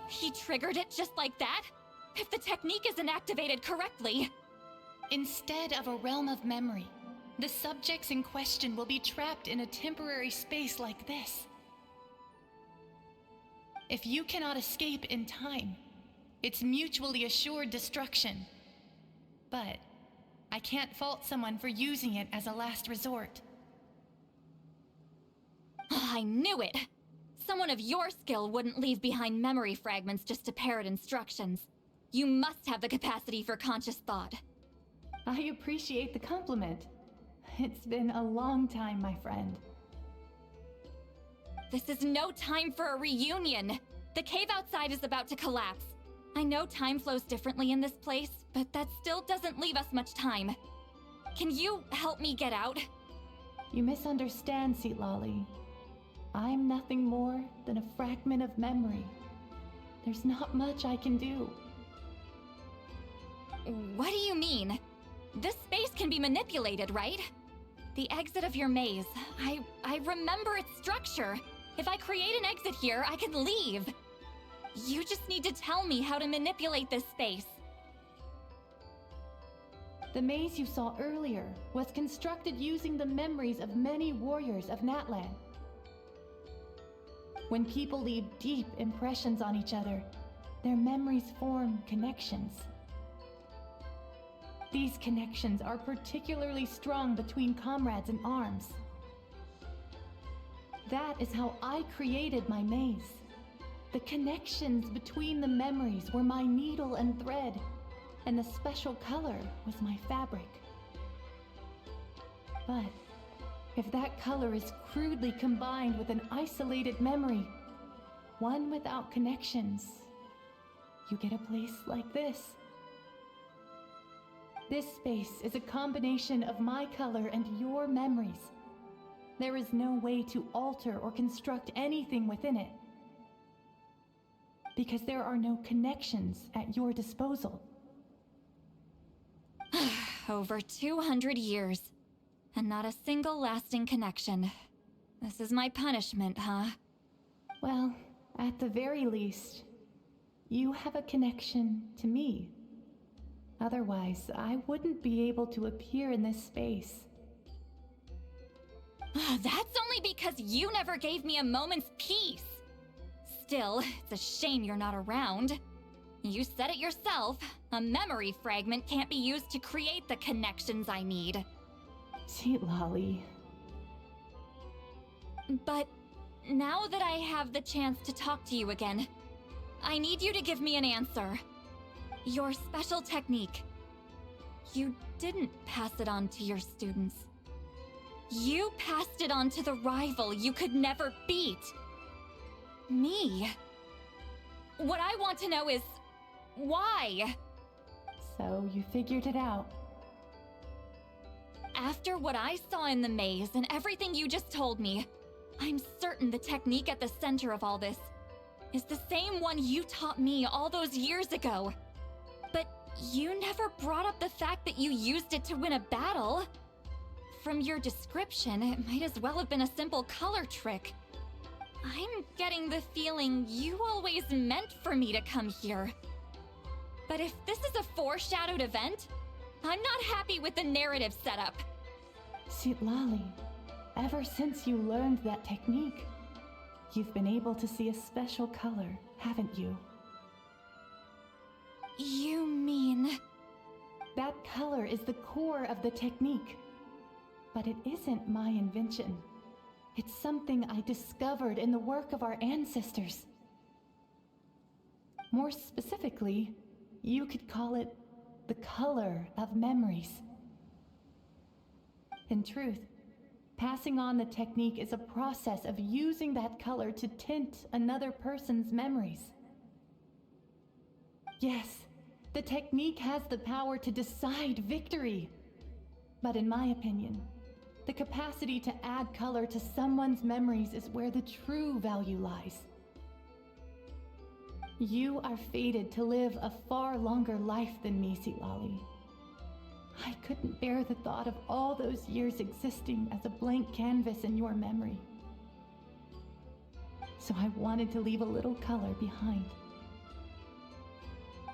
He triggered it just like that? If the technique isn't activated correctly... Instead of a realm of memory, the subjects in question will be trapped in a temporary space like this. If you cannot escape in time, it's mutually assured destruction. But I can't fault someone for using it as a last resort. I knew it! Someone of your skill wouldn't leave behind memory fragments just to parrot instructions. You must have the capacity for conscious thought. I appreciate the compliment. It's been a long time, my friend. This is no time for a reunion. The cave outside is about to collapse. I know time flows differently in this place, but that still doesn't leave us much time. Can you help me get out? You misunderstand, Citlali. I'm nothing more than a fragment of memory. There's not much I can do. What do you mean? This space can be manipulated, right? The exit of your maze. I remember its structure. If I create an exit here, I can leave. You just need to tell me how to manipulate this space. The maze you saw earlier was constructed using the memories of many warriors of Natlan. When people leave deep impressions on each other, their memories form connections. These connections are particularly strong between comrades in arms. That is how I created my maze. The connections between the memories were my needle and thread, and the special color was my fabric. But if that color is crudely combined with an isolated memory, one without connections, you get a place like this. This space is a combination of my color and your memories. There is no way to alter or construct anything within it, because there are no connections at your disposal. Over 200 years, and not a single lasting connection. This is my punishment, huh? Well, at the very least, you have a connection to me. Otherwise, I wouldn't be able to appear in this space. That's only because you never gave me a moment's peace. Still, it's a shame you're not around. You said it yourself. A memory fragment can't be used to create the connections I need. Citlali. But now that I have the chance to talk to you again, I need you to give me an answer. Your special technique. You didn't pass it on to your students. You passed it on to the rival you could never beat. Me. What I want to know is, why? So you figured it out. After what I saw in the maze and everything you just told me, I'm certain the technique at the center of all this is the same one you taught me all those years ago. But you never brought up the fact that you used it to win a battle. From your description, it might as well have been a simple color trick. I'm getting the feeling you always meant for me to come here. But if this is a foreshadowed event, I'm not happy with the narrative setup. Citlali, ever since you learned that technique, you've been able to see a special color, haven't you? You mean... That color is the core of the technique. But it isn't my invention. It's something I discovered in the work of our ancestors. More specifically, you could call it the color of memories. In truth, passing on the technique is a process of using that color to tint another person's memories. Yes, the technique has the power to decide victory. But in my opinion, the capacity to add color to someone's memories is where the true value lies. You are fated to live a far longer life than me, Citlali. I couldn't bear the thought of all those years existing as a blank canvas in your memory. So I wanted to leave a little color behind.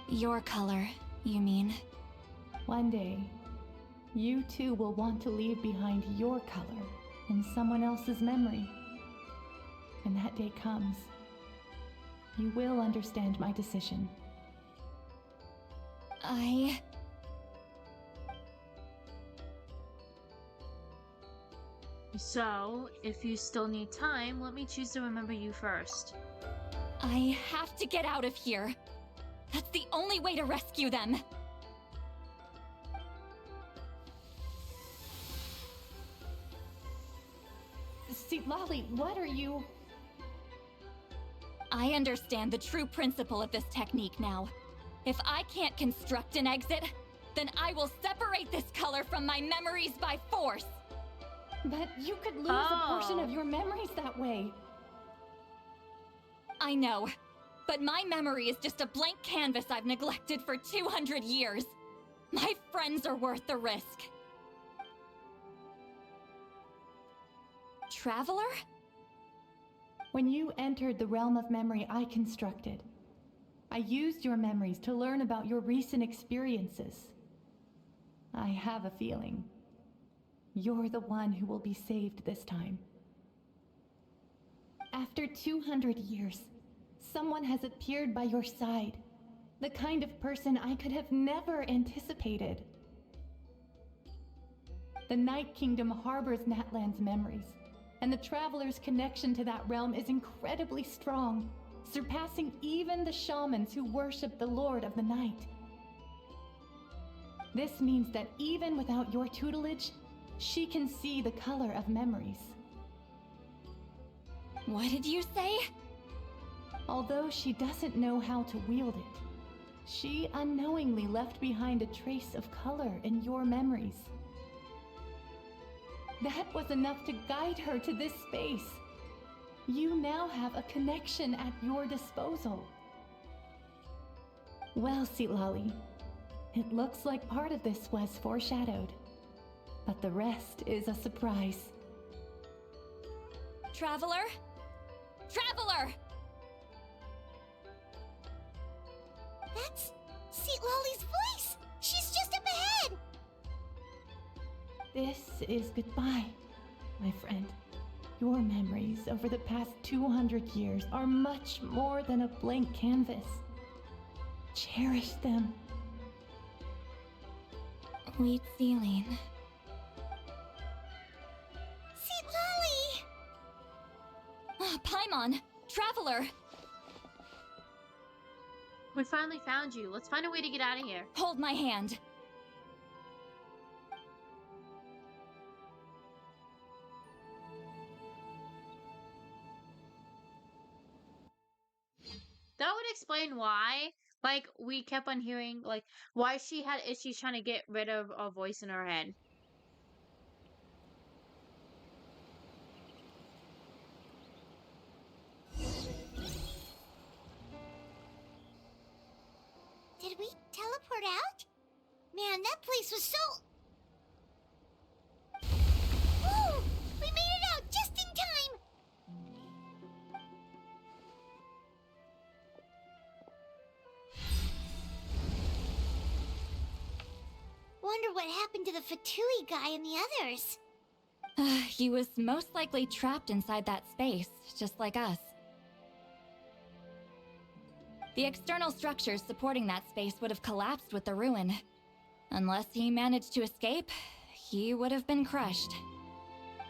Your color, you mean? One day, you too will want to leave behind your color in someone else's memory. When that day comes, you will understand my decision. So, if you still need time, let me choose to remember you first. I have to get out of here. That's the only way to rescue them. Citlali, what are you... I understand the true principle of this technique now. If I can't construct an exit, then I will separate this color from my memories by force. But you could lose a portion of your memories that way. I know, but my memory is just a blank canvas I've neglected for 200 years. My friends are worth the risk. Traveler? When you entered the realm of memory I constructed, I used your memories to learn about your recent experiences. I have a feeling you're the one who will be saved this time. After 200 years, someone has appeared by your side. The kind of person I could have never anticipated. The Night Kingdom harbors Natlan's memories, and the Traveler's connection to that realm is incredibly strong, surpassing even the shamans who worship the Lord of the Night. This means that even without your tutelage, she can see the color of memories. What did you say? Although she doesn't know how to wield it, she unknowingly left behind a trace of color in your memories. That was enough to guide her to this space. You now have a connection at your disposal. Well, Citlali, it looks like part of this was foreshadowed, but the rest is a surprise. Traveler? Traveler! That's Citlali's voice! She's just up ahead! This is goodbye, my friend. Your memories over the past 200 years are much more than a blank canvas. Cherish them. Wheat ceiling. Citlali! Paimon! Traveler! We finally found you. Let's find a way to get out of here. Hold my hand. That would explain why, like, we kept on hearing, like, why she had issues trying to get rid of a voice in her head. Did we teleport out? Man, that place was so... Woo! We made it out just in time! Wonder what happened to the Fatui guy and the others. He was most likely trapped inside that space, just like us. The external structures supporting that space would have collapsed with the ruin. Unless he managed to escape, he would have been crushed.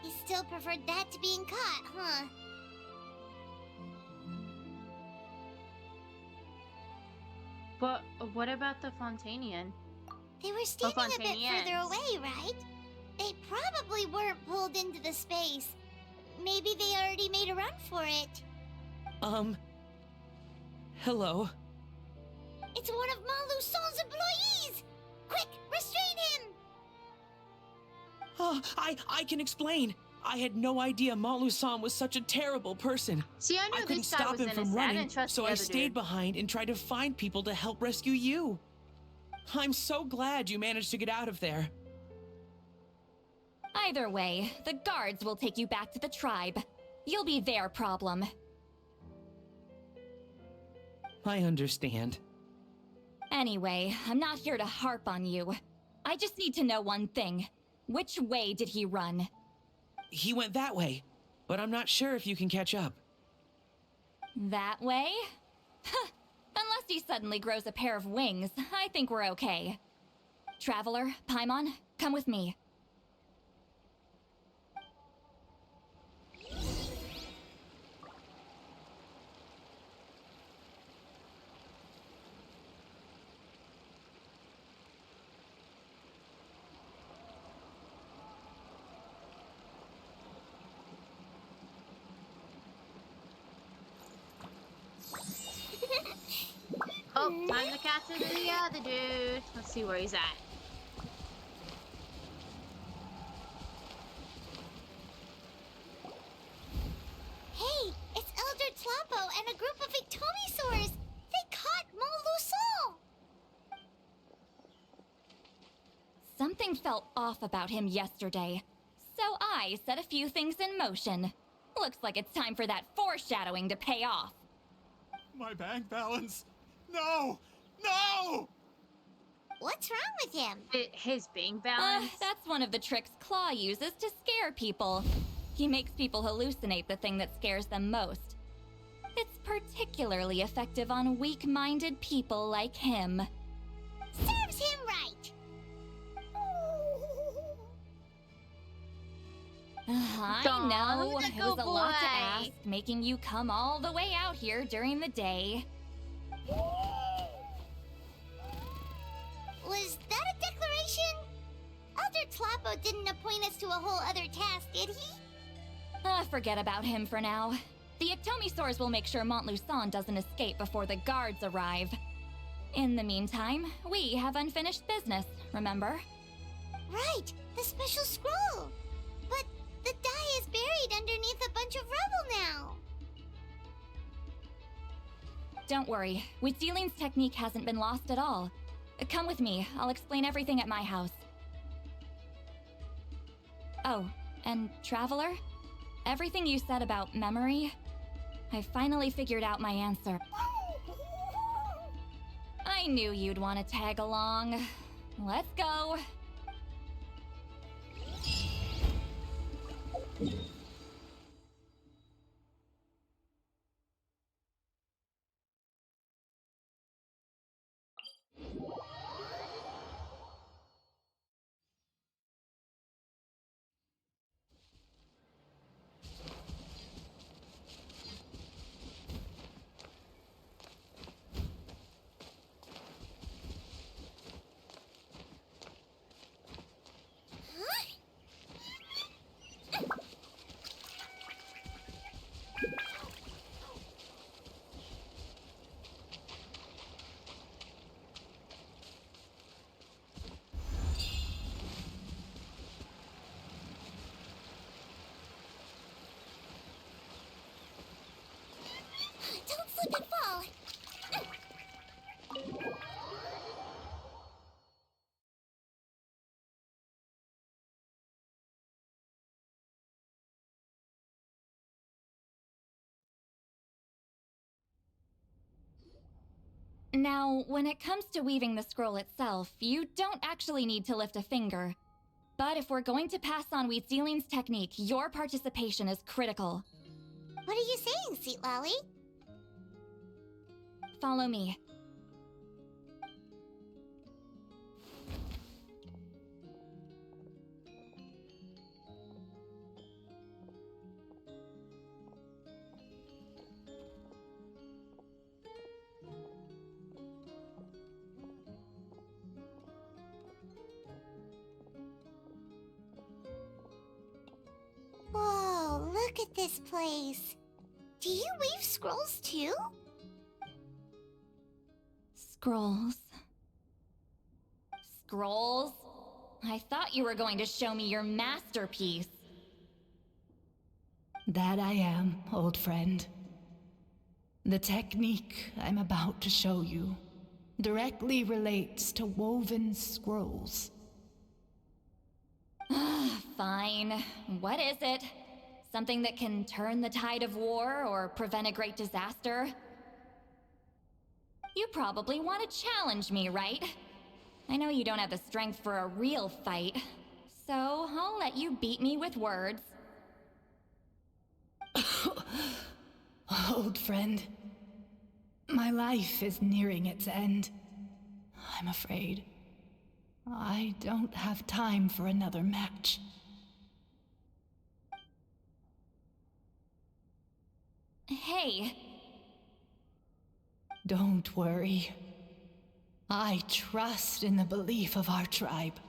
He still preferred that to being caught, huh? But what about the Fontanian? They were standing a bit further away, right? They probably weren't pulled into the space. Maybe they already made a run for it. Hello? It's one of Maluson's employees! Quick, restrain him! Oh, I can explain. I had no idea Malu-san was such a terrible person. See, I knew couldn't this guy stop was him from innocent. I running, didn't trust so the I other stayed dude. behind and tried to find people to help rescue you. I'm so glad you managed to get out of there. Either way, the guards will take you back to the tribe. You'll be their problem. I understand. Anyway, I'm not here to harp on you. I just need to know one thing. Which way did he run? He went that way, but I'm not sure if you can catch up. That way? Huh. Unless he suddenly grows a pair of wings, I think we're okay. Traveler, Paimon, come with me. Oh, time to capture the other dude. Let's see where he's at. Hey, it's Elder Tlapo and a group of Ictomisaurs! They caught Molusol! Something felt off about him yesterday, so I set a few things in motion. Looks like it's time for that foreshadowing to pay off. My bank balance! No! No! What's wrong with him? His bank balance? That's one of the tricks Claw uses to scare people. He makes people hallucinate the thing that scares them most. It's particularly effective on weak-minded people like him. Serves him right! I know, it was a lot to ask, making you come all the way out here during the day. Was that a declaration? Elder Tlapo didn't appoint us to a whole other task, did he? Forget about him for now. The Ictomisaurs will make sure Montluçon doesn't escape before the guards arrive. In the meantime, we have unfinished business, remember? Right, the special scroll. But the die is buried underneath a bunch of rubble now. Don't worry, Huitzilin's technique hasn't been lost at all. Come with me, I'll explain everything at my house. Oh, and Traveler? Everything you said about memory, I finally figured out my answer. I knew you'd want to tag along. Let's go. Don't slip and fall. Now, when it comes to weaving the scroll itself, you don't actually need to lift a finger. But if we're going to pass on Huitzilin's technique, your participation is critical. What are you saying, Citlali? Follow me. Whoa, look at this place. Do you weave scrolls too? Scrolls. Scrolls? I thought you were going to show me your masterpiece. That I am, old friend. The technique I'm about to show you directly relates to woven scrolls. Fine. What is it? Something that can turn the tide of war or prevent a great disaster? You probably want to challenge me, right? I know you don't have the strength for a real fight, so I'll let you beat me with words. Old friend, my life is nearing its end. I'm afraid I don't have time for another match. Hey. Don't worry. I trust in the belief of our tribe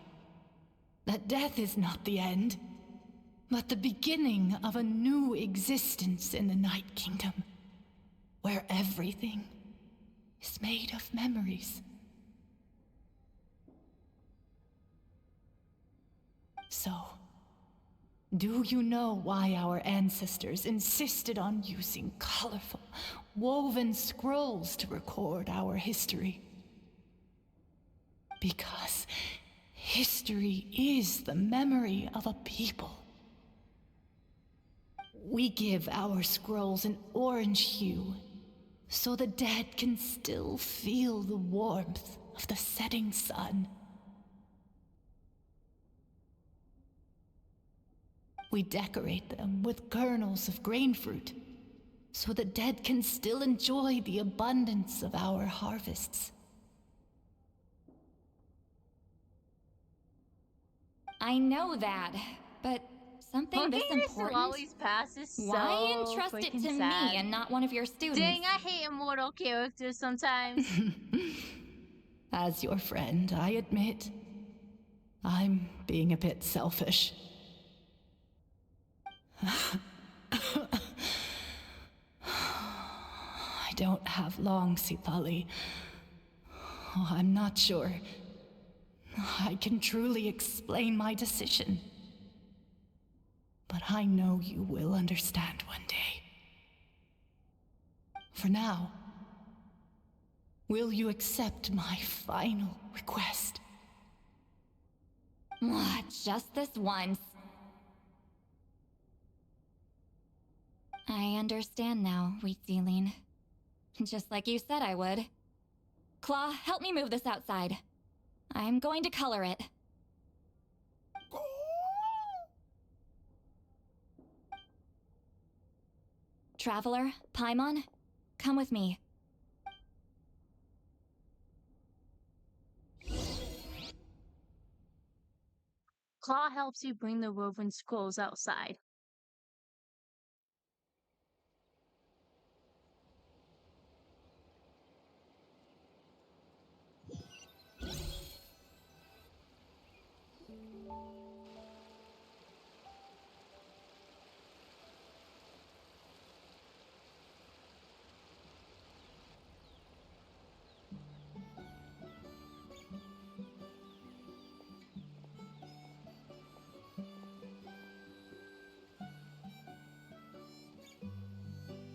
that death is not the end, but the beginning of a new existence in the Night Kingdom, where everything is made of memories. So, do you know why our ancestors insisted on using colorful, woven scrolls to record our history? Because history is the memory of a people. We give our scrolls an orange hue, so the dead can still feel the warmth of the setting sun. We decorate them with kernels of grain fruit, so the dead can still enjoy the abundance of our harvests. I know that, but something this important? always passes so Why entrust it to sad. me and not one of your students? Dang, I hate immortal characters sometimes. As your friend, I admit, I'm being a bit selfish. I don't have long, Citlali. Oh, I'm not sure I can truly explain my decision. But I know you will understand one day. For now, will you accept my final request? Just this once. I understand now, Wheatsealing. Just like you said I would. Claw, help me move this outside. I'm going to color it. Traveler, Paimon, come with me. Claw helps you bring the woven scrolls outside.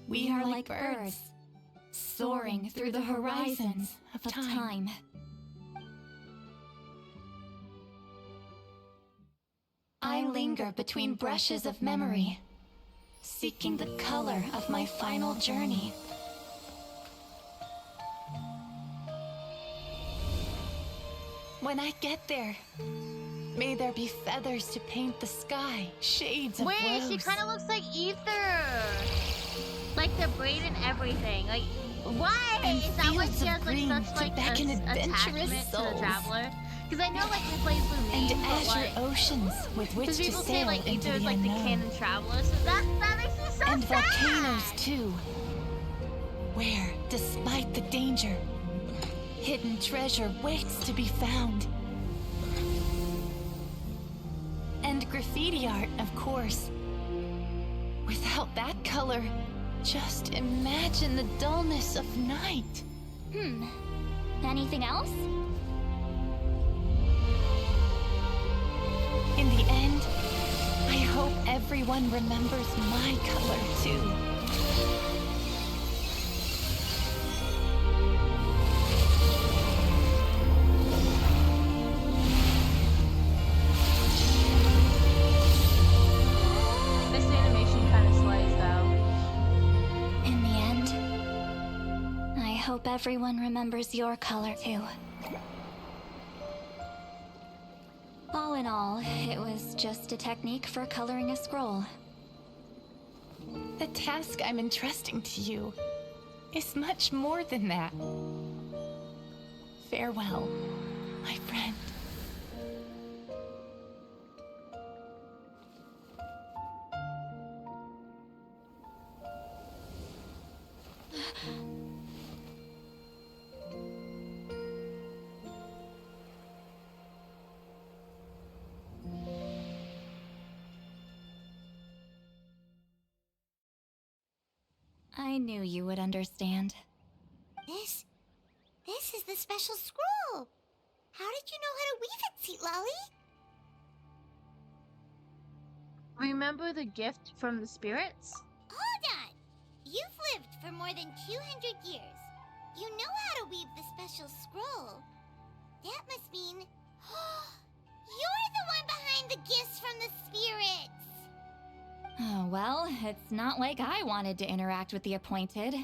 We are like birds, soaring through the horizons of time. I linger between brushes of memory, seeking the color of my final journey. When I get there, may there be feathers to paint the sky, shades of Wait, rose. she kind of looks like Ether. Like the braid and everything. Like, why? And Is that why fields she of has like green such to like beckon a adventurous attachment to the souls. Traveler? Because I know like they play Blue And Main, but azure like oceans with which because to people say sail like into Ether is the like the unknown. canon Traveler, so that makes me so And sad. volcanoes too, where, despite the danger, hidden treasure waits to be found. And graffiti art, of course. Without that color, just imagine the dullness of night. Anything else? In the end, I hope everyone remembers my color too. This animation kind of slays though. In the end, I hope everyone remembers your color too. All in all, it was just a technique for coloring a scroll. The task I'm entrusting to you is much more than that. Farewell, my friend. I knew you would understand. This this is the special scroll. How did you know how to weave it, Citlali? Remember the gift from the spirits? Hold on! You've lived for more than 200 years. You know how to weave the special scroll. That must mean... you're the one behind the gifts from the spirits! Oh, well, it's not like I wanted to interact with the appointed.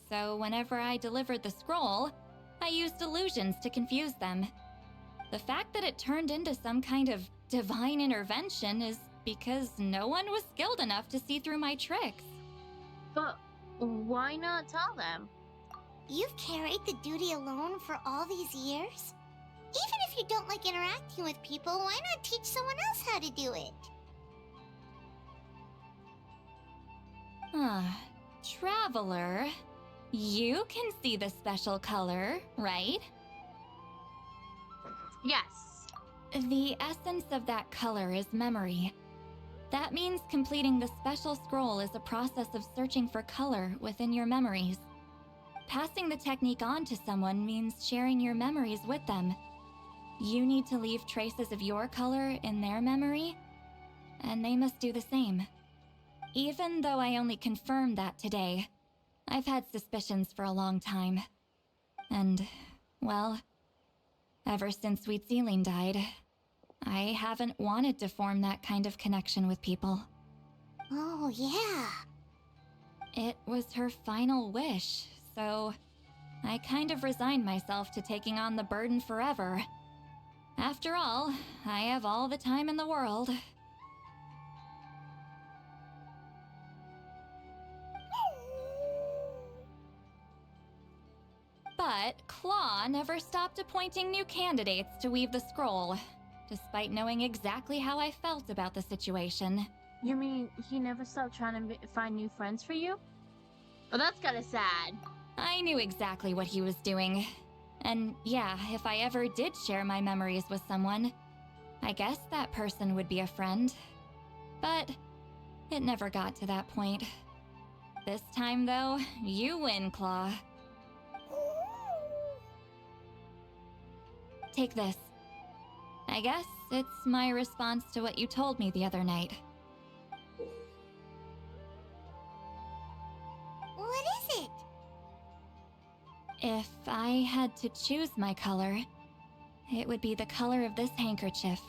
So whenever I delivered the scroll, I used illusions to confuse them. The fact that it turned into some kind of divine intervention is because no one was skilled enough to see through my tricks. But why not tell them? You've carried the duty alone for all these years? Even if you don't like interacting with people, why not teach someone else how to do it? Traveler, you can see the special color, right? Yes. The essence of that color is memory. That means completing the special scroll is a process of searching for color within your memories. Passing the technique on to someone means sharing your memories with them. You need to leave traces of your color in their memory, and they must do the same. Even though I only confirmed that today, I've had suspicions for a long time. And, well, ever since Sweet Celine died, I haven't wanted to form that kind of connection with people. Oh, yeah. It was her final wish, so I kind of resigned myself to taking on the burden forever. After all, I have all the time in the world. But Claw never stopped appointing new candidates to weave the scroll, despite knowing exactly how I felt about the situation. You mean he never stopped trying to find new friends for you? Well, that's kinda sad. I knew exactly what he was doing. And yeah, if I ever did share my memories with someone, I guess that person would be a friend. But it never got to that point. This time, though, you win, Claw. Take this. I guess it's my response to what you told me the other night. What is it? If I had to choose my color, it would be the color of this handkerchief.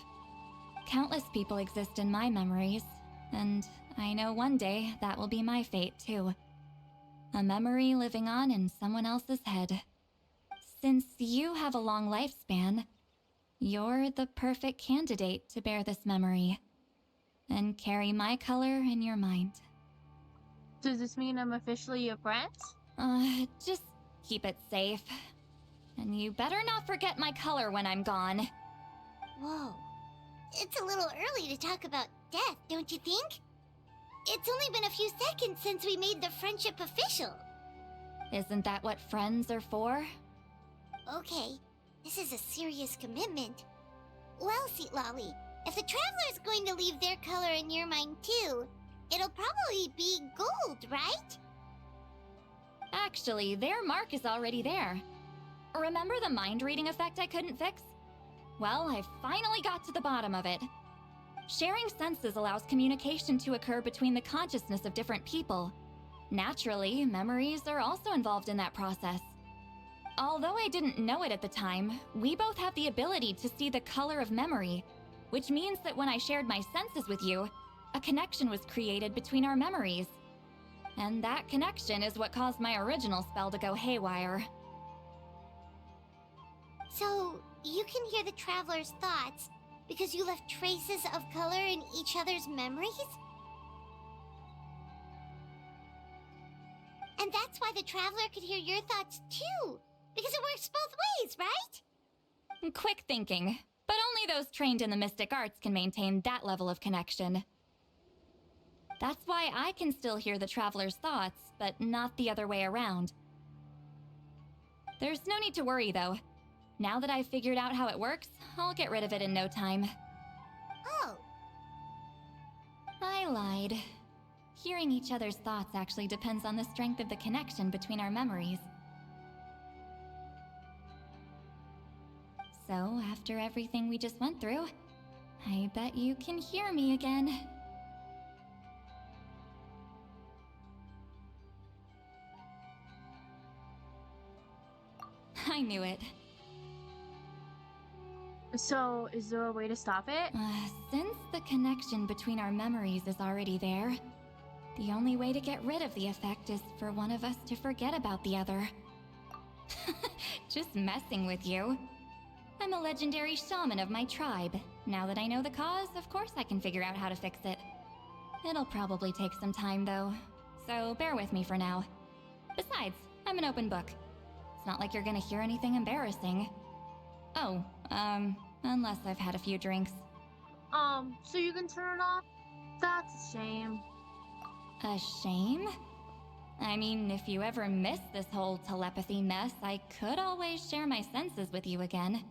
Countless people exist in my memories, and I know one day that will be my fate too. A memory living on in someone else's head. Since you have a long lifespan, you're the perfect candidate to bear this memory and carry my color in your mind. Does this mean I'm officially your friend? Just keep it safe. And you better not forget my color when I'm gone. Whoa. It's a little early to talk about death, don't you think? It's only been a few seconds since we made the friendship official. Isn't that what friends are for? Okay, this is a serious commitment. Well, Citlali, if the Traveler is going to leave their color in your mind too, it'll probably be gold, right? Actually, their mark is already there. Remember the mind reading effect I couldn't fix? Well, I finally got to the bottom of it. Sharing senses allows communication to occur between the consciousness of different people. Naturally, memories are also involved in that process. Although I didn't know it at the time, we both have the ability to see the color of memory, which means that when I shared my senses with you, a connection was created between our memories. And that connection is what caused my original spell to go haywire. So, you can hear the Traveler's thoughts because you left traces of color in each other's memories? And that's why the Traveler could hear your thoughts too, because it works both ways, right? Quick thinking, but only those trained in the mystic arts can maintain that level of connection. That's why I can still hear the Traveler's thoughts, but not the other way around. There's no need to worry, though. Now that I've figured out how it works, I'll get rid of it in no time. Oh. I lied. Hearing each other's thoughts actually depends on the strength of the connection between our memories. So, after everything we just went through, I bet you can hear me again. I knew it. So, is there a way to stop it? Since the connection between our memories is already there, the only way to get rid of the effect is for one of us to forget about the other. Just messing with you. I'm a legendary shaman of my tribe. Now that I know the cause, of course I can figure out how to fix it. It'll probably take some time though, so bear with me for now. Besides, I'm an open book. It's not like you're gonna hear anything embarrassing. Oh, unless I've had a few drinks. So you can turn it off? That's a shame. A shame? I mean, if you ever miss this whole telepathy mess, I could always share my senses with you again.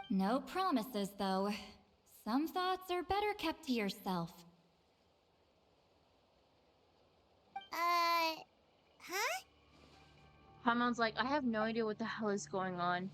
No promises, though. Some thoughts are better kept to yourself. Huh? Hamon's like, I have no idea what the hell is going on.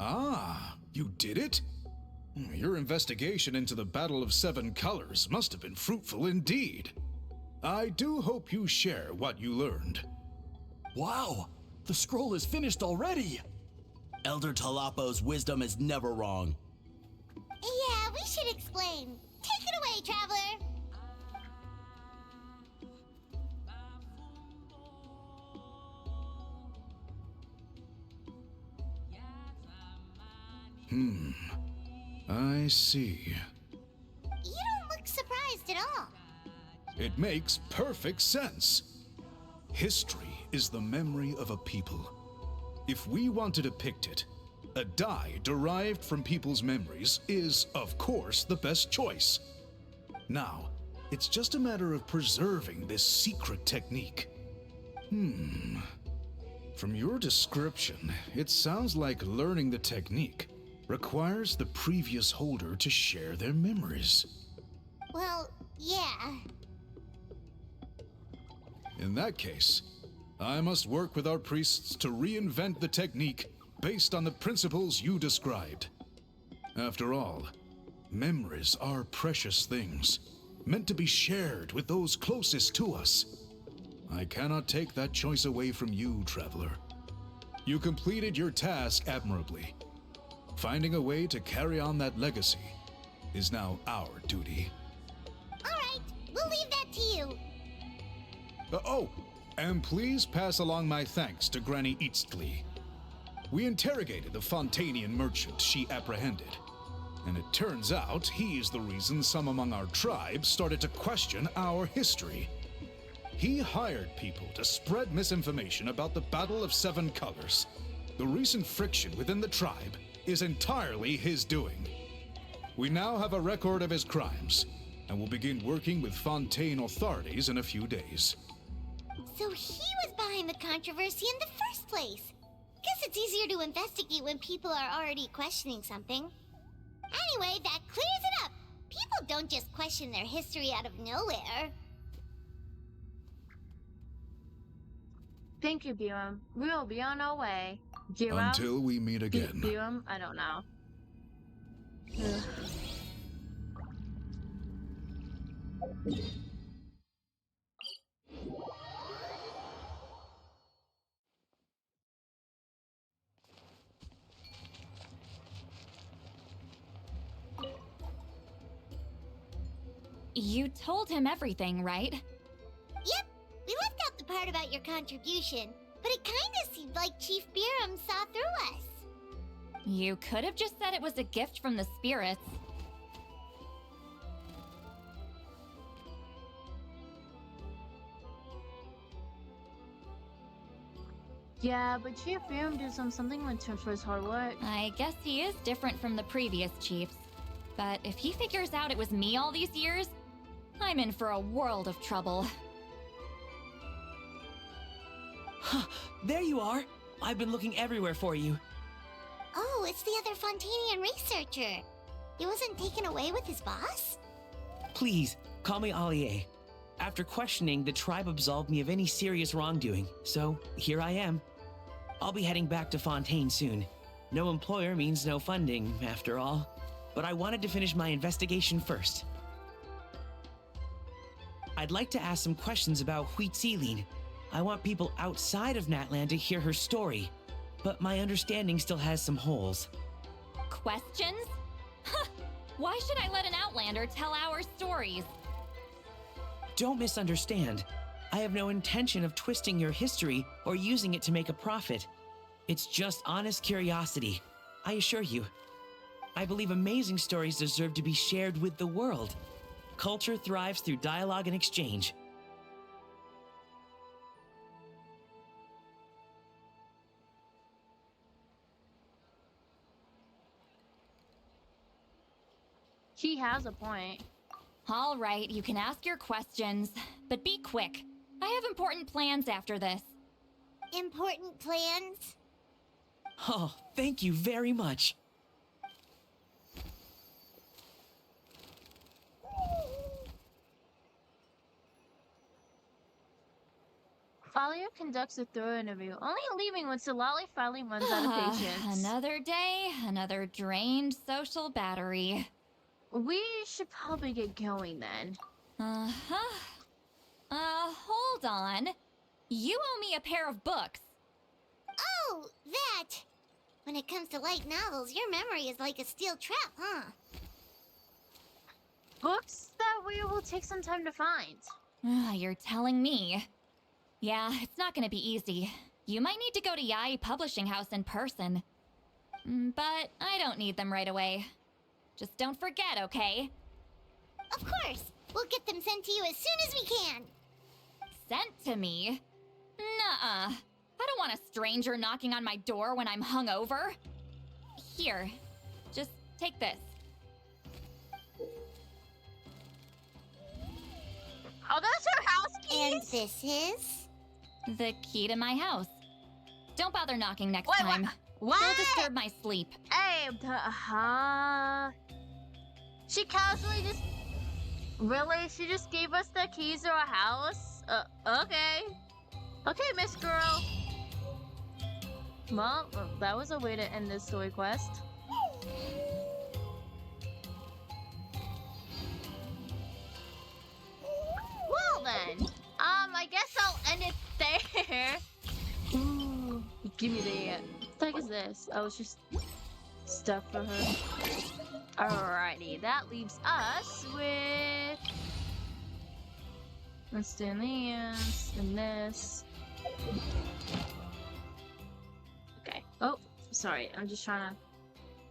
Ah, you did it? Your investigation into the Battle of Seven Colors must have been fruitful indeed. I do hope you share what you learned. Wow! The scroll is finished already! Elder Talapo's wisdom is never wrong. Yeah, we should explain. Take it away, Traveler! I see. You don't look surprised at all. It makes perfect sense. History is the memory of a people. If we want to depict it, a dye derived from people's memories is, of course, the best choice. Now, it's just a matter of preserving this secret technique. From your description, it sounds like learning the technique requires the previous holder to share their memories. Well, yeah. In that case, I must work with our priests to reinvent the technique based on the principles you described. After all, memories are precious things, meant to be shared with those closest to us. I cannot take that choice away from you, Traveler. You completed your task admirably. Finding a way to carry on that legacy is now our duty. All right, we'll leave that to you. And please pass along my thanks to Granny Citlali. We interrogated the Fontanian merchant she apprehended, and it turns out he's the reason some among our tribe started to question our history. He hired people to spread misinformation about the Battle of Seven Colors. The recent friction within the tribe is entirely his doing. We now have a record of his crimes, and will begin working with Fontaine authorities in a few days. So he was behind the controversy in the first place. Guess it's easier to investigate when people are already questioning something. Anyway, that clears it up. People don't just question their history out of nowhere. Thank you, Biram. We'll be on our way. Biram? Until we meet again. Biram? I don't know. Ugh. You told him everything, right? Yep, we left out the part about your contribution, but it kinda seemed like Chief Biram saw through us. You could have just said it was a gift from the spirits. Yeah, but Chief Ram did something in return for his hard work. I guess he is different from the previous chiefs. But if he figures out it was me all these years, I'm in for a world of trouble. Huh, there you are. I've been looking everywhere for you. Oh, it's the other Fontanian researcher. He wasn't taken away with his boss? Please, call me Allier. After questioning, the tribe absolved me of any serious wrongdoing, so here I am. I'll be heading back to Fontaine soon. No employer means no funding, after all. But I wanted to finish my investigation first. I'd like to ask some questions about Citlali. I want people outside of Natlan to hear her story, but my understanding still has some holes. Questions? Huh! Why should I let an Outlander tell our stories? Don't misunderstand. I have no intention of twisting your history or using it to make a profit. It's just honest curiosity, I assure you. I believe amazing stories deserve to be shared with the world. Culture thrives through dialogue and exchange. He has a point. All right, you can ask your questions, but be quick. I have important plans after this. Important plans? Oh, thank you very much. Falia conducts a thorough interview, only leaving when Citlali finally runs out of patience. Another day, another drained social battery. We should probably get going then. Uh-huh. Hold on. You owe me a pair of books. Oh, that! When it comes to light novels, your memory is like a steel trap, huh? Books that we will take some time to find. You're telling me. Yeah, it's not gonna be easy. You might need to go to Yai Publishing House in person. But I don't need them right away. Just don't forget, okay? Of course! We'll get them sent to you as soon as we can! Sent to me? Nuh-uh. I don't want a stranger knocking on my door when I'm hungover. Here, just take this. Oh, those are house keys? And this is? The key to my house. Don't bother knocking next Wait, time. what? They'll disturb my sleep. Hey, she casually just... Really? She just gave us the keys to our house? Okay. Okay, Miss Girl. Well, that was a way to end this story quest. Well then, I guess I'll end it there. Ooh, give me that. What the heck is this? Oh, it's just stuff for her. Alrighty, that leaves us with... Let's do this and this. Okay. Oh, sorry. I'm just trying to...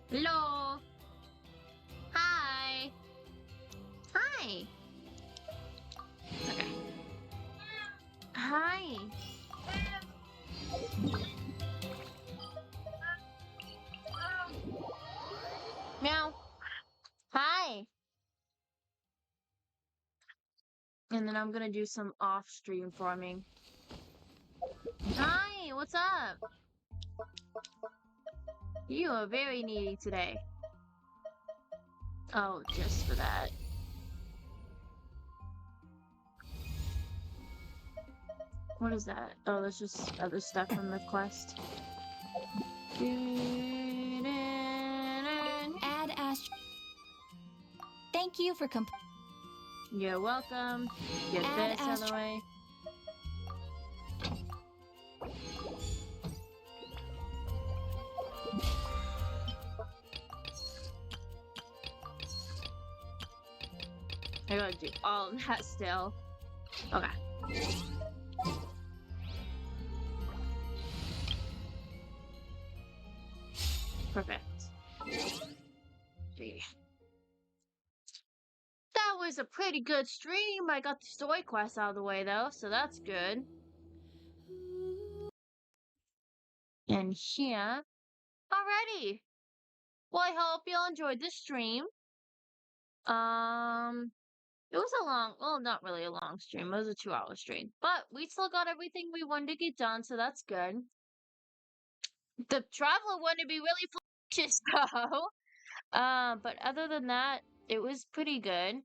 Hello? Hi? Hi? Okay. Hi. Meow. Hi. And then I'm gonna do some off-stream farming. Hi, what's up? You are very needy today. Oh, just for that. What is that? Oh, that's just other stuff from the quest. Add Ast. Thank you for You're welcome. Get Add this out of the way. I gotta do all of that still. Okay. Perfect. That was a pretty good stream. I got the story quest out of the way though, so that's good. And here. Alrighty. Well, I hope y'all enjoyed this stream. It was a long, well, not really a long stream. It was a 2-hour stream. But we still got everything we wanted to get done, so that's good. The traveler wanted to be really flashy, though. But other than that, it was pretty good.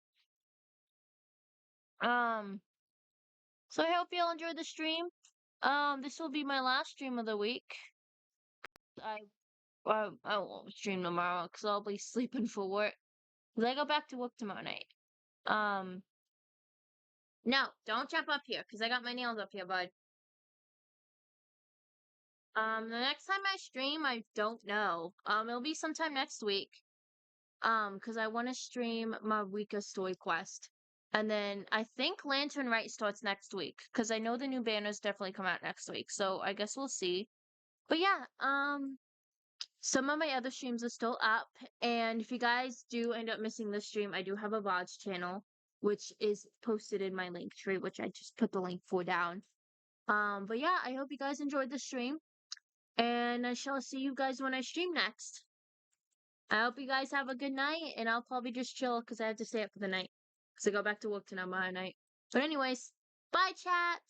So I hope y'all enjoyed the stream. This will be my last stream of the week. I won't stream tomorrow because I'll be sleeping for work. 'Cause I go back to work tomorrow night. No, don't jump up here because I got my nails up here, bud. The next time I stream, I don't know. It'll be sometime next week. Because I want to stream my Rika story quest. And then I think Lantern Rite starts next week. Because I know the new banners definitely come out next week. So I guess we'll see. But yeah, some of my other streams are still up. And if you guys do end up missing this stream, I do have a VODs channel, which is posted in my link tree, which I just put the link for down. But yeah, I hope you guys enjoyed the stream. And I shall see you guys when I stream next. I hope you guys have a good night, and I'll probably just chill because I have to stay up for the night. Because I go back to work tomorrow night. But anyways, bye, chat!